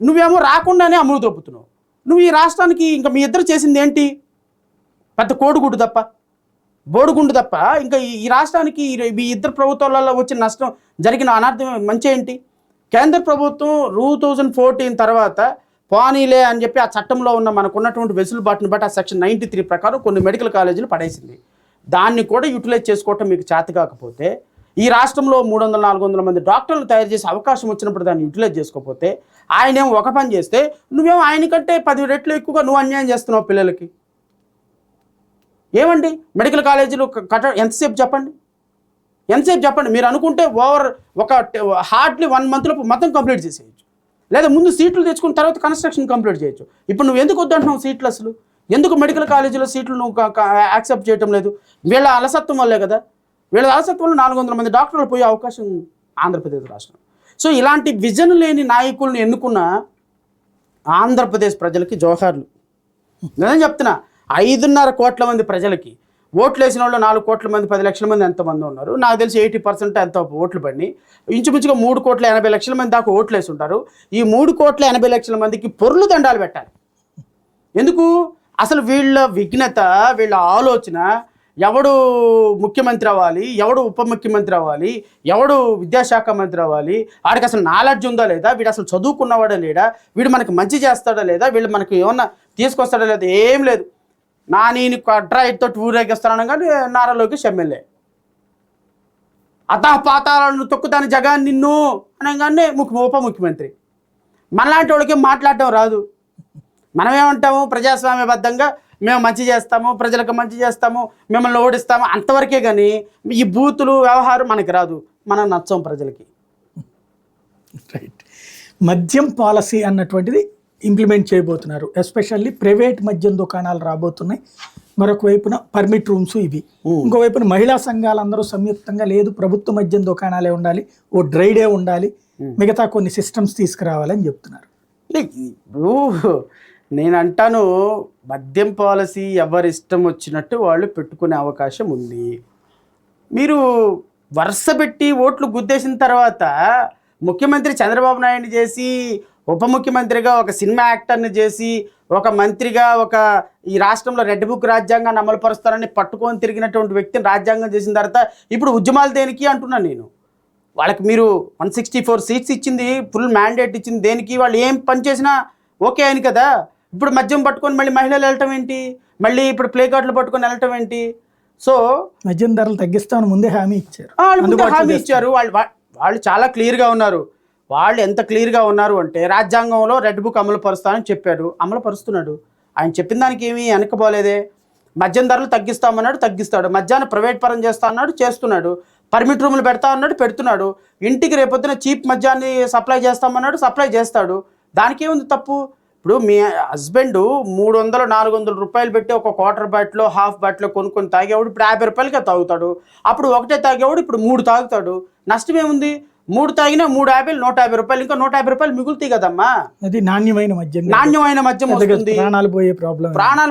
నువ్వేమో రాకుండానే అమ్ముకు తప్పుతున్నావు. నువ్వు ఈ రాష్ట్రానికి ఇంకా మీ ఇద్దరు చేసింది ఏంటి? పెద్ద కోడిగుడ్డు తప్ప, బోడుగుండు తప్ప ఇంకా ఈ రాష్ట్రానికి ఈ ఇద్దరు ప్రభుత్వాలలో వచ్చిన నష్టం, జరిగిన అనర్థం మంచి ఏంటి? కేంద్ర ప్రభుత్వం 2014 తర్వాత పోనీలే అని చెప్పి ఆ చట్టంలో ఉన్న మనకున్నటువంటి వెసులుబాటుని బట్టి ఆ సెక్షన్ 93 ప్రకారం కొన్ని మెడికల్ కాలేజీలు పడేసింది. దాన్ని కూడా యూటిలైజ్ చేసుకోవటం మీకు చేత కాకపోతే, ఈ రాష్ట్రంలో 300-400 మంది డాక్టర్లు తయారు చేసే అవకాశం వచ్చినప్పుడు దాన్ని యూటిలైజ్ చేసుకోకపోతే, ఆయనేమో ఒక పని చేస్తే నువ్వేమో ఆయనకంటే 10 రెట్లు ఎక్కువగా నువ్వు అన్యాయం చేస్తున్నావు పిల్లలకి. ఏమండి మెడికల్ కాలేజీలు ఎంతసేపు చెప్పండి? మీరు అనుకుంటే ఒక హార్డ్లీ 1 month లోపు మొత్తం కంప్లీట్ చేసేయచ్చు, లేదా ముందు సీట్లు తెచ్చుకున్న తర్వాత కన్స్ట్రక్షన్ కంప్లీట్ చేయొచ్చు. ఇప్పుడు నువ్వు ఎందుకు వద్దంటున్నావు సీట్లు? అసలు ఎందుకు మెడికల్ కాలేజీలో సీట్లు నువ్వు యాక్సెప్ట్ చేయటం లేదు? వీళ్ళ అలసత్వం వల్లే కదా. వీళ్ళ అలసత్వంలో 400 మంది డాక్టర్లు పోయే అవకాశం ఆంధ్రప్రదేశ్ రాష్ట్రం. సో ఇలాంటి విజన్ లేని నాయకుల్ని ఎన్నుకున్న ఆంధ్రప్రదేశ్ ప్రజలకి జోహార్లు. నేను చెప్తున్నా, 5.5 కోట్ల మంది ప్రజలకి ఓట్లు వేసిన వాళ్ళు 4 కోట్ల మంది, 10 లక్షల మంది ఎంతమంది ఉన్నారు నాకు తెలిసి 80% ఎంత ఓట్లు పడినాయి. ఇంచుమించుగా 3,80,00,000 మంది దాకా ఓట్లు వేసి ఉంటారు. ఈ 3,80,00,000 మందికి పొర్లు దండాలు పెట్టాలి. ఎందుకు? అసలు వీళ్ళ విఘ్నత, వీళ్ళ ఆలోచన, ఎవడు ముఖ్యమంత్రి అవ్వాలి, ఎవడు ఉప ముఖ్యమంత్రి అవ్వాలి, ఎవడు విద్యాశాఖ మంత్రి అవ్వాలి, వాడికి అసలు నాలెడ్జ్ ఉందా లేదా, వీడు అసలు చదువుకున్నవాడా లేడా, వీడు మనకి మంచి చేస్తాడా లేదా, వీళ్ళు మనకి ఏమన్నా తీసుకొస్తాడా లేదా, ఏం లేదు. నేను డ్రైట్తో ఊరేగిస్తాను కానీ నారా లోకేష్ ఎమ్మెల్యే పాతాలను తొక్కుతాను జగన్ నిన్ను అనగానే ఉప ముఖ్యమంత్రి. మనలాంటి వాళ్ళకి మాట్లాడటం రాదు. మనమేమంటాము? ప్రజాస్వామ్యబద్ధంగా మేము మంచి చేస్తాము, ప్రజలకు మంచి చేస్తాము, మిమ్మల్ని ఓడిస్తాము, అంతవరకే. కానీ ఈ బూతులు వ్యవహారం మనకి రాదు, మనం నచ్చం ప్రజలకి. రైట్. మద్యం పాలసీ అన్నటువంటిది ఇంప్లిమెంట్ చేయబోతున్నారు. ఎస్పెషల్లీ ప్రైవేట్ మద్యం దుకాణాలు రాబోతున్నాయి. మరొక వైపున పర్మిట్ రూమ్స్ ఇవి. ఇంకోవైపున మహిళా సంఘాలందరూ సంయుక్తంగా లేదు ప్రభుత్వ మద్యం దుకాణాలే ఉండాలి, ఓ డ్రై డే ఉండాలి, మిగతా కొన్ని సిస్టమ్స్ తీసుకురావాలని చెప్తున్నారు. ఇప్పుడు నేను అంటాను, మద్యం పాలసీ ఎవరి ఇష్టం వచ్చినట్టు వాళ్ళు పెట్టుకునే అవకాశం ఉంది. మీరు వరుస పెట్టి ఓట్లు గుద్దేసిన తర్వాత ముఖ్యమంత్రి చంద్రబాబు నాయుడు చేసి, ఉప ముఖ్యమంత్రిగా ఒక సినిమా యాక్టర్ని చేసి, ఒక మంత్రిగా ఈ రాష్ట్రంలో రెడ్ బుక్ రాజ్యాంగాన్ని అమలుపరుస్తారని పట్టుకొని తిరిగినటువంటి వ్యక్తిని రాజ్యాంగం చేసిన తర్వాత ఇప్పుడు ఉద్యమాలు దేనికి అంటున్నాను నేను. వాళ్ళకి మీరు 164 సీట్స్ ఇచ్చింది, ఫుల్ మ్యాండేట్ ఇచ్చింది దేనికి? వాళ్ళు ఏం పని చేసినా ఓకే అని కదా. ఇప్పుడు మద్యం పట్టుకొని మళ్ళీ మహిళలు వెళ్ళటం ఏంటి? మళ్ళీ ఇప్పుడు ప్లే కార్డులు పట్టుకొని వెళ్ళటం ఏంటి? సో మద్యం ధరలు తగ్గిస్తామని ముందే హామీ ఇచ్చారు. హామీ ఇచ్చారు. వాళ్ళు చాలా క్లియర్గా ఉన్నారు. వాళ్ళు ఎంత క్లియర్గా ఉన్నారు అంటే, రాజ్యాంగంలో రెడ్ బుక్ అమలు పరుస్తానని చెప్పాడు, అమలు పరుస్తున్నాడు. ఆయన చెప్పిన దానికి ఏమీ వెనకపోలేదే. మద్యం ధరలు తగ్గిస్తామన్నాడు, తగ్గిస్తాడు. మద్యాన్ని ప్రైవేట్ పరం చేస్తా అన్నాడు, చేస్తున్నాడు. పర్మిట్ రూములు పెడతా అన్నాడు, పెడుతున్నాడు. ఇంటికి రేపొద్దున చీప్ మద్యాన్ని సప్లై చేస్తామన్నాడు, సప్లై చేస్తాడు. దానికి ఏముంది తప్పు? ఇప్పుడు మీ హస్బెండ్ 300-400 రూపాయలు పెట్టి ఒక క్వార్టర్ బాటిలో హాఫ్ బాటిలో కొనుక్కొని తాగేవాడు ఇప్పుడు 50 రూపాయలకే తాగుతాడు. అప్పుడు ఒకటే తాగేవాడు ఇప్పుడు 3 తాగుతాడు. నష్టం ఏముంది? 3 తాగినా 3 యాపిల్ 150 రూపాయలు, ఇంకా 150 రూపాయలు మిగులుతాయి కదమ్మా. అది నాణ్యమైన మద్యం వస్తుంది. ప్రాణాలు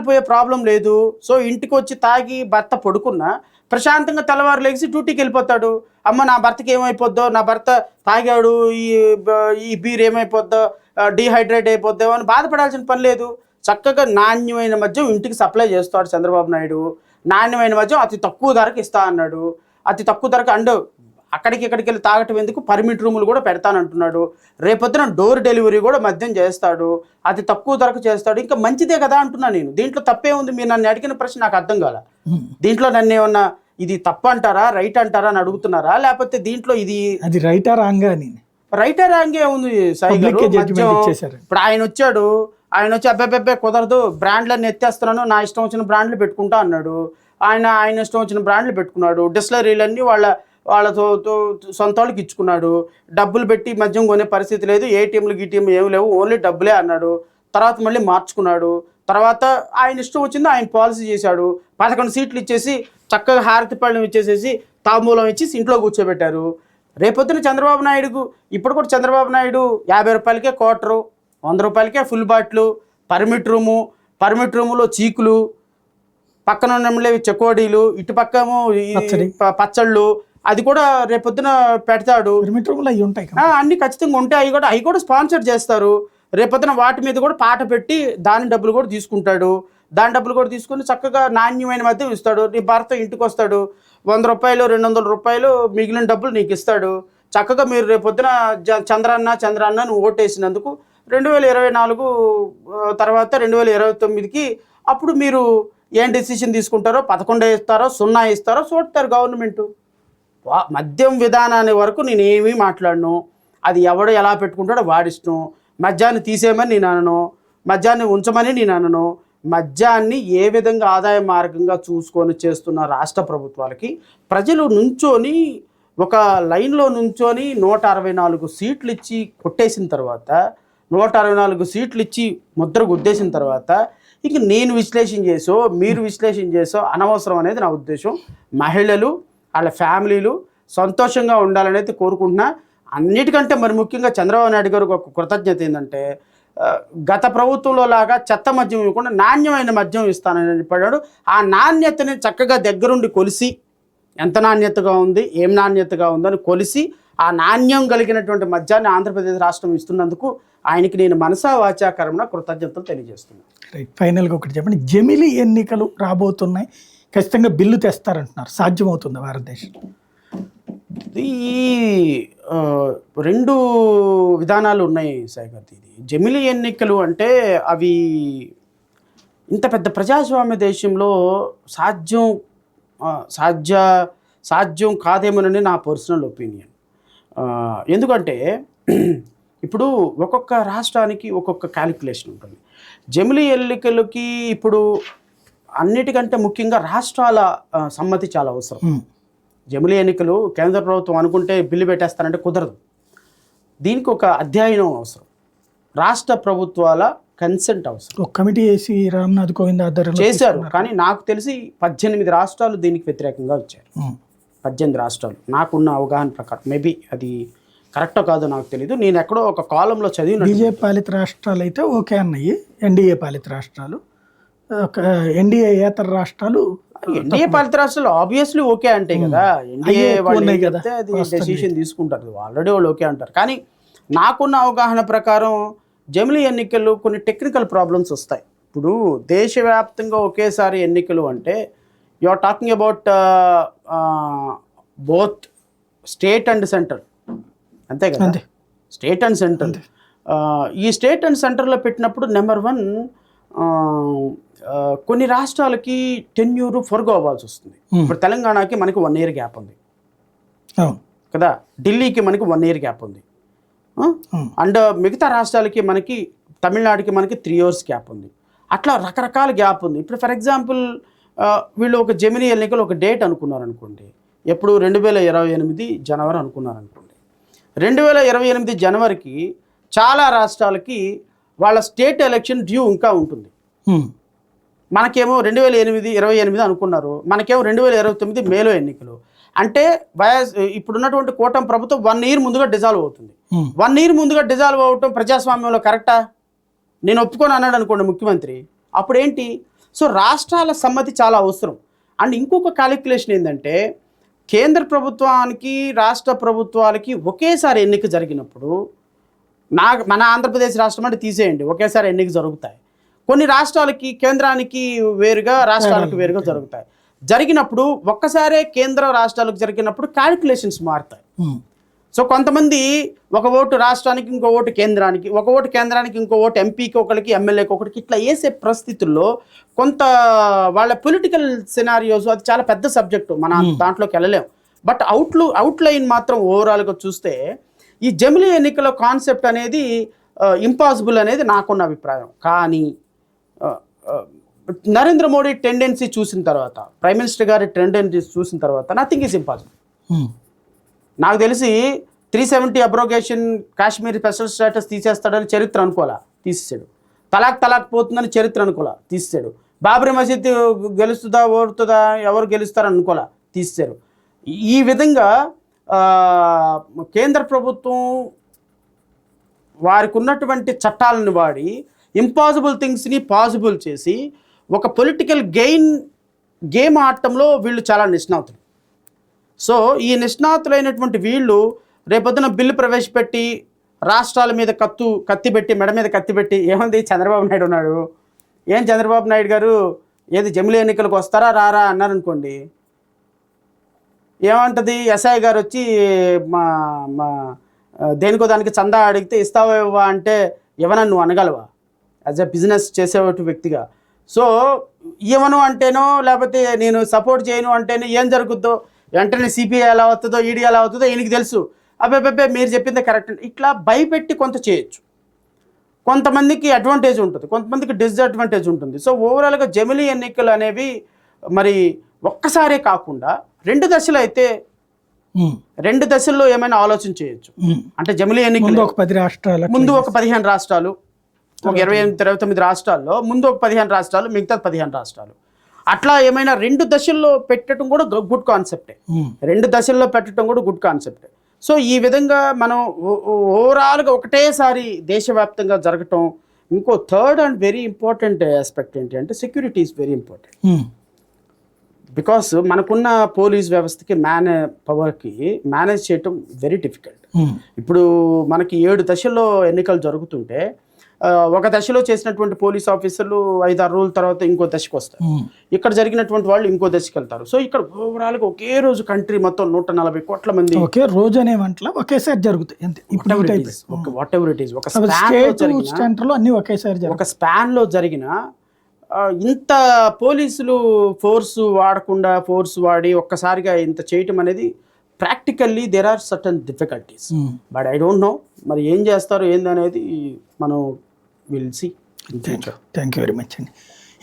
పోయే ప్రాబ్లం లేదు. సో ఇంటికి వచ్చి తాగి భర్త పడుకున్నా ప్రశాంతంగా తెల్లవారు లేచి డ్యూటీకి వెళ్ళిపోతాడు. అమ్మ నా భర్తకి ఏమైపోద్దో, నా భర్త తాగాడు, ఈ బీర్ ఏమైపోద్దో, డీహైడ్రేట్ అయిపోద్దో అని బాధపడాల్సిన పని లేదు. చక్కగా నాణ్యమైన మద్యం ఇంటికి సప్లై చేస్తాడు చంద్రబాబు నాయుడు. నాణ్యమైన మద్యం అతి తక్కువ ధరకు ఇస్తా అన్నాడు. అతి తక్కువ ధరకు ఇక్కడికి వెళ్ళి తాగటం ఎందుకు, పర్మిట్ రూములు కూడా పెడతానంటున్నాడు. రేపొద్దున డోర్ డెలివరీ కూడా మద్యం చేస్తాడు, అతి తక్కువ ధరకు చేస్తాడు. ఇంకా మంచిదే కదా అంటున్నా నేను. దీంట్లో తప్పే ఉంది? మీరు నన్ను అడిగిన ప్రశ్న నాకు అర్థం కాల. దీంట్లో నన్ను ఏమన్నా ఇది తప్పు అంటారా, రైట్ అంటారా అని అడుగుతున్నారా? లేకపోతే దీంట్లో ఇది రైటా రాంగా ఉంది సాయి గారు? ఇప్పుడు ఆయన వచ్చి అబ్బాయి కుదరదు, బ్రాండ్లన్నీ ఎత్తేస్తున్నాను, నా ఇష్టం వచ్చిన బ్రాండ్లు పెట్టుకుంటా అన్నాడు. ఆయన ఇష్టం వచ్చిన బ్రాండ్లు పెట్టుకున్నాడు. డిస్టిలరీలన్నీ వాళ్ళ సొంత వాళ్ళకి ఇచ్చుకున్నాడు. డబ్బులు పెట్టి మద్యం కొనే పరిస్థితి లేదు, ఏటీఎంలు గీటీఎం ఏమి లేవు, ఓన్లీ డబ్బులే అన్నాడు. తర్వాత మళ్ళీ మార్చుకున్నాడు. తర్వాత ఆయన ఇష్టం వచ్చింది ఆయన పాలసీ చేశాడు. 11 సీట్లు ఇచ్చేసి చక్కగా హారతి పళ్ళం ఇచ్చేసేసి తాంబూలం ఇచ్చేసి ఇంట్లో కూర్చోబెట్టారు. రేపొద్దున చంద్రబాబు నాయుడుకు ఇప్పుడు కూడా చంద్రబాబు నాయుడు 50 రూపాయలకే క్వార్టరు, 100 రూపాయలకే ఫుల్ బాటిల్, పర్మిట్ రూములో చీకులు, పక్కన ఉన్నవి చెకోడీలు, ఇటు పక్కమో పచ్చళ్ళు, అది కూడా రేపొద్దున పెడతాడు. అన్ని ఖచ్చితంగా ఉంటాయి. అవి కూడా స్పాన్సర్ చేస్తారు. రేపొద్దున వాటి మీద కూడా పాట పెట్టి దాని డబ్బులు కూడా తీసుకుంటాడు. దాని డబ్బులు కూడా తీసుకుని చక్కగా నాణ్యమైన మద్యం ఇస్తాడు. నీ భర్త ఇంటికి వస్తాడు, 100 రూపాయలు 200 రూపాయలు మిగిలిన డబ్బులు నీకు ఇస్తాడు. చక్కగా మీరు రేపొద్దున చంద్రన్న నువ్వు ఓటేసినందుకు 2024 తర్వాత 2029కి అప్పుడు మీరు ఏం డెసిషన్ తీసుకుంటారో, 11 ఇస్తారో 0 ఇస్తారో చూడతారు గవర్నమెంట్. మద్యం విధానాన్ని వరకు నేనేమీ మాట్లాడను. అది ఎవడో ఎలా పెట్టుకుంటాడో వాడిష్టం. మద్యాన్ని తీసేయమని నేను అనను, మద్యాన్ని ఉంచమని నేను అనను. మద్యాన్ని ఏ విధంగా ఆదాయ మార్గంగా చూసుకొని చేస్తున్న రాష్ట్ర ప్రభుత్వాలకి ప్రజలు నుంచొని ఒక లైన్లో నుంచొని 164 సీట్లు ఇచ్చి కొట్టేసిన తర్వాత, 164 సీట్లు ఇచ్చి ముద్ర గుద్దేసిన తర్వాత ఇక నేను విశ్లేషణ చేసో మీరు విశ్లేషణ చేసో అనవసరం అనేది నా ఉద్దేశం. మహిళలు వాళ్ళ ఫ్యామిలీలు సంతోషంగా ఉండాలనేది కోరుకుంటున్నా. అన్నిటికంటే మరి ముఖ్యంగా చంద్రబాబు నాయుడు గారికి ఒక కృతజ్ఞత ఏంటంటే, గత ప్రభుత్వంలో లాగా చెత్త మద్యం ఇవ్వకుండా నాణ్యమైన మద్యం ఇస్తానని చెప్పాడు. ఆ నాణ్యతని చక్కగా దగ్గరుండి కొలిసి, ఎంత నాణ్యతగా ఉంది, ఏం నాణ్యతగా ఉందని కొలిసి ఆ నాణ్యం కలిగినటువంటి మద్యాన్ని ఆంధ్రప్రదేశ్ రాష్ట్రం ఇస్తున్నందుకు ఆయనకి నేను మనసా వాచా కర్మణ కృతజ్ఞతలు తెలియజేస్తున్నాను. రైట్, ఫైనల్గా ఒకటి చెప్పండి. జమిలీ ఎన్నికలు రాబోతున్నాయి, ఖచ్చితంగా బిల్లు తెస్తారంటున్నారు, సాధ్యమవుతుంది భారతదేశం? ఈ 2 విధానాలు ఉన్నాయి సాయి గారు. ఇది జమిలీ ఎన్నికలు అంటే అవి ఇంత పెద్ద ప్రజాస్వామ్య దేశంలో సాధ్యం కాదేమోనని నా పర్సనల్ ఒపీనియన్. ఎందుకంటే ఇప్పుడు ఒక్కొక్క రాష్ట్రానికి ఒక్కొక్క క్యాలిక్యులేషన్ ఉంటుంది. జమిలీ ఎన్నికలకి ఇప్పుడు అన్నిటికంటే ముఖ్యంగా రాష్ట్రాల సమ్మతి చాలా అవసరం. జమిలీ ఎన్నికలు కేంద్ర ప్రభుత్వం అనుకుంటే బిల్లు పెట్టేస్తానంటే కుదరదు. దీనికి ఒక అధ్యయనం అవసరం, రాష్ట్ర ప్రభుత్వాల కన్సెంట్ అవసరం. ఒక కమిటీ వేసి రామ్నాథ్ కోవింద్ ఆధ్వర్యంలో చేశారు, కానీ నాకు తెలిసి 18 రాష్ట్రాలు దీనికి వ్యతిరేకంగా వచ్చారు. 18 రాష్ట్రాలు నాకున్న అవగాహన ప్రకారం. మేబీ అది కరెక్టో కాదో నాకు తెలీదు, నేను ఎక్కడో ఒక కాలంలో చదివిన. బీజేపీ పాలిత రాష్ట్రాలు అయితే ఓకే అన్నాయి, ఎన్డీఏ పాలిత రాష్ట్రాలు, ఎన్డీఏ ఏతర రాష్ట్రాలు, ఎన్డీఏ పాలిత రాష్ట్రాలు ఆబ్వియస్లీ ఓకే అంటే కదా, ఎన్డీఏ వాళ్ళు చెప్తే అది డెసిషన్ తీసుకుంటారు, ఆల్రెడీ వాళ్ళు ఓకే అంటారు. కానీ నాకున్న అవగాహన ప్రకారం జమిలీ ఎన్నికలు కొన్ని టెక్నికల్ ప్రాబ్లమ్స్ వస్తాయి. ఇప్పుడు దేశవ్యాప్తంగా ఒకేసారి ఎన్నికలు అంటే you are talking about both state and centre, అంతే కదా, స్టేట్ అండ్ సెంటర్. ఈ స్టేట్ అండ్ సెంటర్లో పెట్టినప్పుడు నెంబర్ 1 కొన్ని రాష్ట్రాలకి టెన్యూర్ ఫర్గో అవ్వాల్సి వస్తుంది. ఇప్పుడు తెలంగాణకి మనకి 1 year గ్యాప్ ఉంది కదా, ఢిల్లీకి మనకి 1 year గ్యాప్ ఉంది, అండ్ మిగతా రాష్ట్రాలకి మనకి తమిళనాడుకి మనకి 3 years గ్యాప్ ఉంది. అట్లా రకరకాల గ్యాప్ ఉంది. ఇప్పుడు ఫర్ ఎగ్జాంపుల్ వీళ్ళు ఒక జమిలీ ఎన్నికలు ఒక డేట్ అనుకున్నారు అనుకోండి, ఎప్పుడు 2028 జనవరి అనుకున్నారు అనుకోండి. 2028 జనవరికి చాలా రాష్ట్రాలకి వాళ్ళ స్టేట్ ఎలక్షన్ డ్యూ ఇంకా ఉంటుంది. మనకేమో 2028 అనుకున్నారు, మనకేమో 2029 మేలో ఎన్నికలు. అంటే ఇప్పుడున్నటువంటి కూటమి ప్రభుత్వం 1 year ముందుగా డిజాల్వ్ అవుతుంది. 1 year ముందుగా డిజాల్వ్ అవటం ప్రజాస్వామ్యంలో కరెక్టా? నేను ఒప్పుకొని అన్నాడు అనుకోండి ముఖ్యమంత్రి, అప్పుడు ఏంటి? సో రాష్ట్రాల సమ్మతి చాలా అవసరం. అండ్ ఇంకొక క్యాలిక్యులేషన్ ఏంటంటే, కేంద్ర ప్రభుత్వానికి రాష్ట్ర ప్రభుత్వాలకి ఒకేసారి ఎన్నిక జరిగినప్పుడు, మన ఆంధ్రప్రదేశ్ రాష్ట్రం అంటే తీసేయండి, ఒకేసారి ఎన్నిక జరుగుతాయి. కొన్ని రాష్ట్రాలకి కేంద్రానికి వేరుగా, రాష్ట్రాలకు వేరుగా జరుగుతాయి. జరిగినప్పుడు ఒక్కసారే కేంద్ర రాష్ట్రాలకు జరిగినప్పుడు క్యాలిక్యులేషన్స్ మారుతాయి. సో కొంతమంది ఒక ఓటు రాష్ట్రానికి, ఇంకో ఓటు కేంద్రానికి, ఒక ఓటు కేంద్రానికి, ఇంకో ఓటు ఎంపీకి ఒకరికి, ఎమ్మెల్యేకి ఒకరికి, ఇట్లా వేసే పరిస్థితుల్లో కొంత వాళ్ళ పొలిటికల్ సినారియోస్, అది చాలా పెద్ద సబ్జెక్టు, మన దాంట్లోకి వెళ్ళలేం. బట్ అవుట్లైన్ మాత్రం ఓవరాల్గా చూస్తే ఈ జమిలీ ఎన్నికల కాన్సెప్ట్ అనేది ఇంపాసిబుల్ అనేది నాకున్న అభిప్రాయం. కానీ నరేంద్ర మోడీ టెండెన్సీ చూసిన తర్వాత, ప్రైమ్ మినిస్టర్ గారి టెండెన్సీ చూసిన తర్వాత నథింగ్ ఈజ్ ఇంపాసిబుల్. నాకు తెలిసి 370 అబ్రోగేషన్, కాశ్మీర్ స్పెషల్ స్టేటస్ తీసేస్తాడని చరిత్ర అనుకోలే, తీసేసాడు. తలాక్ పోతుందని చరిత్ర అనుకోలే, తీసేసాడు. బాబ్రీ మసీద్ గెలుస్తుందా ఓడుతుందా, ఎవరు గెలుస్తారని అనుకోలే, తీసేశారు. ఈ విధంగా కేంద్ర ప్రభుత్వం వారికి ఉన్నటువంటి చట్టాలను వాడి ఇంపాసిబుల్ థింగ్స్ని పాసిబుల్ చేసి ఒక పొలిటికల్ గేమ్ ఆడటంలో వీళ్ళు చాలా నిష్ణాతులు. సో ఈ నిష్ణాతులైనటువంటి వీళ్ళు రేపొద్దున బిల్లు ప్రవేశపెట్టి రాష్ట్రాల మీద కత్తి పెట్టి, మెడ మీద కత్తి పెట్టి, ఏమంది చంద్రబాబు నాయుడు ఉన్నాడు, ఏం చంద్రబాబు నాయుడు గారు ఏది జమిలీ ఎన్నికలకు వస్తారా రారా అన్నారనుకోండి, ఏమంటుంది ఎస్ఐ గారు వచ్చి మా దేనికో దానికి చందా అడిగితే ఇస్తావా ఇవ్వా అంటే ఇవ్వనని నువ్వు అనగలవా యాజ్ ఎ బిజినెస్ చేసేవాటి వ్యక్తిగా? సో ఇవ్వను అంటేనో లేకపోతే నేను సపోర్ట్ చేయను అంటేనో ఏం జరుగుద్దో, వెంటనే సిపిఐ ఎలా అవుతుందో, ఈడీ ఎలా అవుతుందో ఈయనకి తెలుసు. అబ్బాయి మీరు చెప్పిందే కరెక్ట్. ఇట్లా భయపెట్టి కొంత చేయొచ్చు. కొంతమందికి అడ్వాంటేజ్ ఉంటుంది, కొంతమందికి డిస్అడ్వాంటేజ్ ఉంటుంది. సో ఓవరాల్గా జమిలీ ఎన్నికలు అనేవి మరి ఒక్కసారే కాకుండా 2 దశలు అయితే 2 దశల్లో ఏమైనా ఆలోచన చేయొచ్చు. అంటే జమిలీ ఎన్నికలు ఒక 10 రాష్ట్రాలు, ముందు ఒక 15 రాష్ట్రాలు, ఒక 28-29 రాష్ట్రాల్లో ముందు ఒక 15 రాష్ట్రాలు, మిగతా 15 రాష్ట్రాలు, అట్లా ఏమైనా 2 దశల్లో పెట్టడం కూడా గుడ్ కాన్సెప్టే. 2 దశల్లో పెట్టడం కూడా గుడ్ కాన్సెప్టే. సో ఈ విధంగా మనం ఓవరాల్గా ఒకటేసారి దేశవ్యాప్తంగా జరగటం. ఇంకో third and very important aspect ఏంటి అంటే security is very important. Because మనకున్న పోలీస్ వ్యవస్థకి పవర్కి మేనేజ్ చేయటం వెరీ డిఫికల్ట్. ఇప్పుడు మనకి 7 దశల్లో ఎన్నికలు జరుగుతుంటే ఒక దశలో చేసినటువంటి పోలీస్ ఆఫీసర్లు 5-6 రోజుల తర్వాత ఇంకో దశకు వస్తారు. ఇక్కడ జరిగినటువంటి వాళ్ళు ఇంకో దశకి వెళ్తారు. సో ఇక్కడ ఓవరాల్గా ఒకే రోజు కంట్రీ మొత్తం 140 కోట్ల మంది ఒకే రోజు అనే వంటలు ఒకేసారి జరుగుతాయి. వాట్ ఎవర్ ఇట్ ఈస్, ఒక స్పాన్ లో జరిగిన ఇంత పోలీసులు ఫోర్స్ వాడి ఒక్కసారిగా ఇంత చేయటం అనేది practically there are certain difficulties. But I don't know మరి ఏం చేస్తారు ఏందనేది మనం will see. Thank you very much అండి.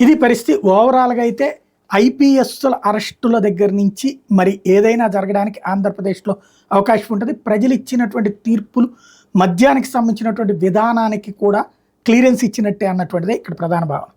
ఇది పరిస్థితి. ఓవరాల్గా అయితే ఐపీఎస్ల అరెస్టుల దగ్గర నుంచి మరి ఏదైనా జరగడానికి ఆంధ్రప్రదేశ్లో అవకాశం ఉంటుంది. ప్రజలు ఇచ్చినటువంటి తీర్పులు మద్యానికి సంబంధించినటువంటి విధానానికి కూడా క్లియరెన్స్ ఇచ్చినట్టే అన్నటువంటిదే ఇక్కడ ప్రధాన భావం.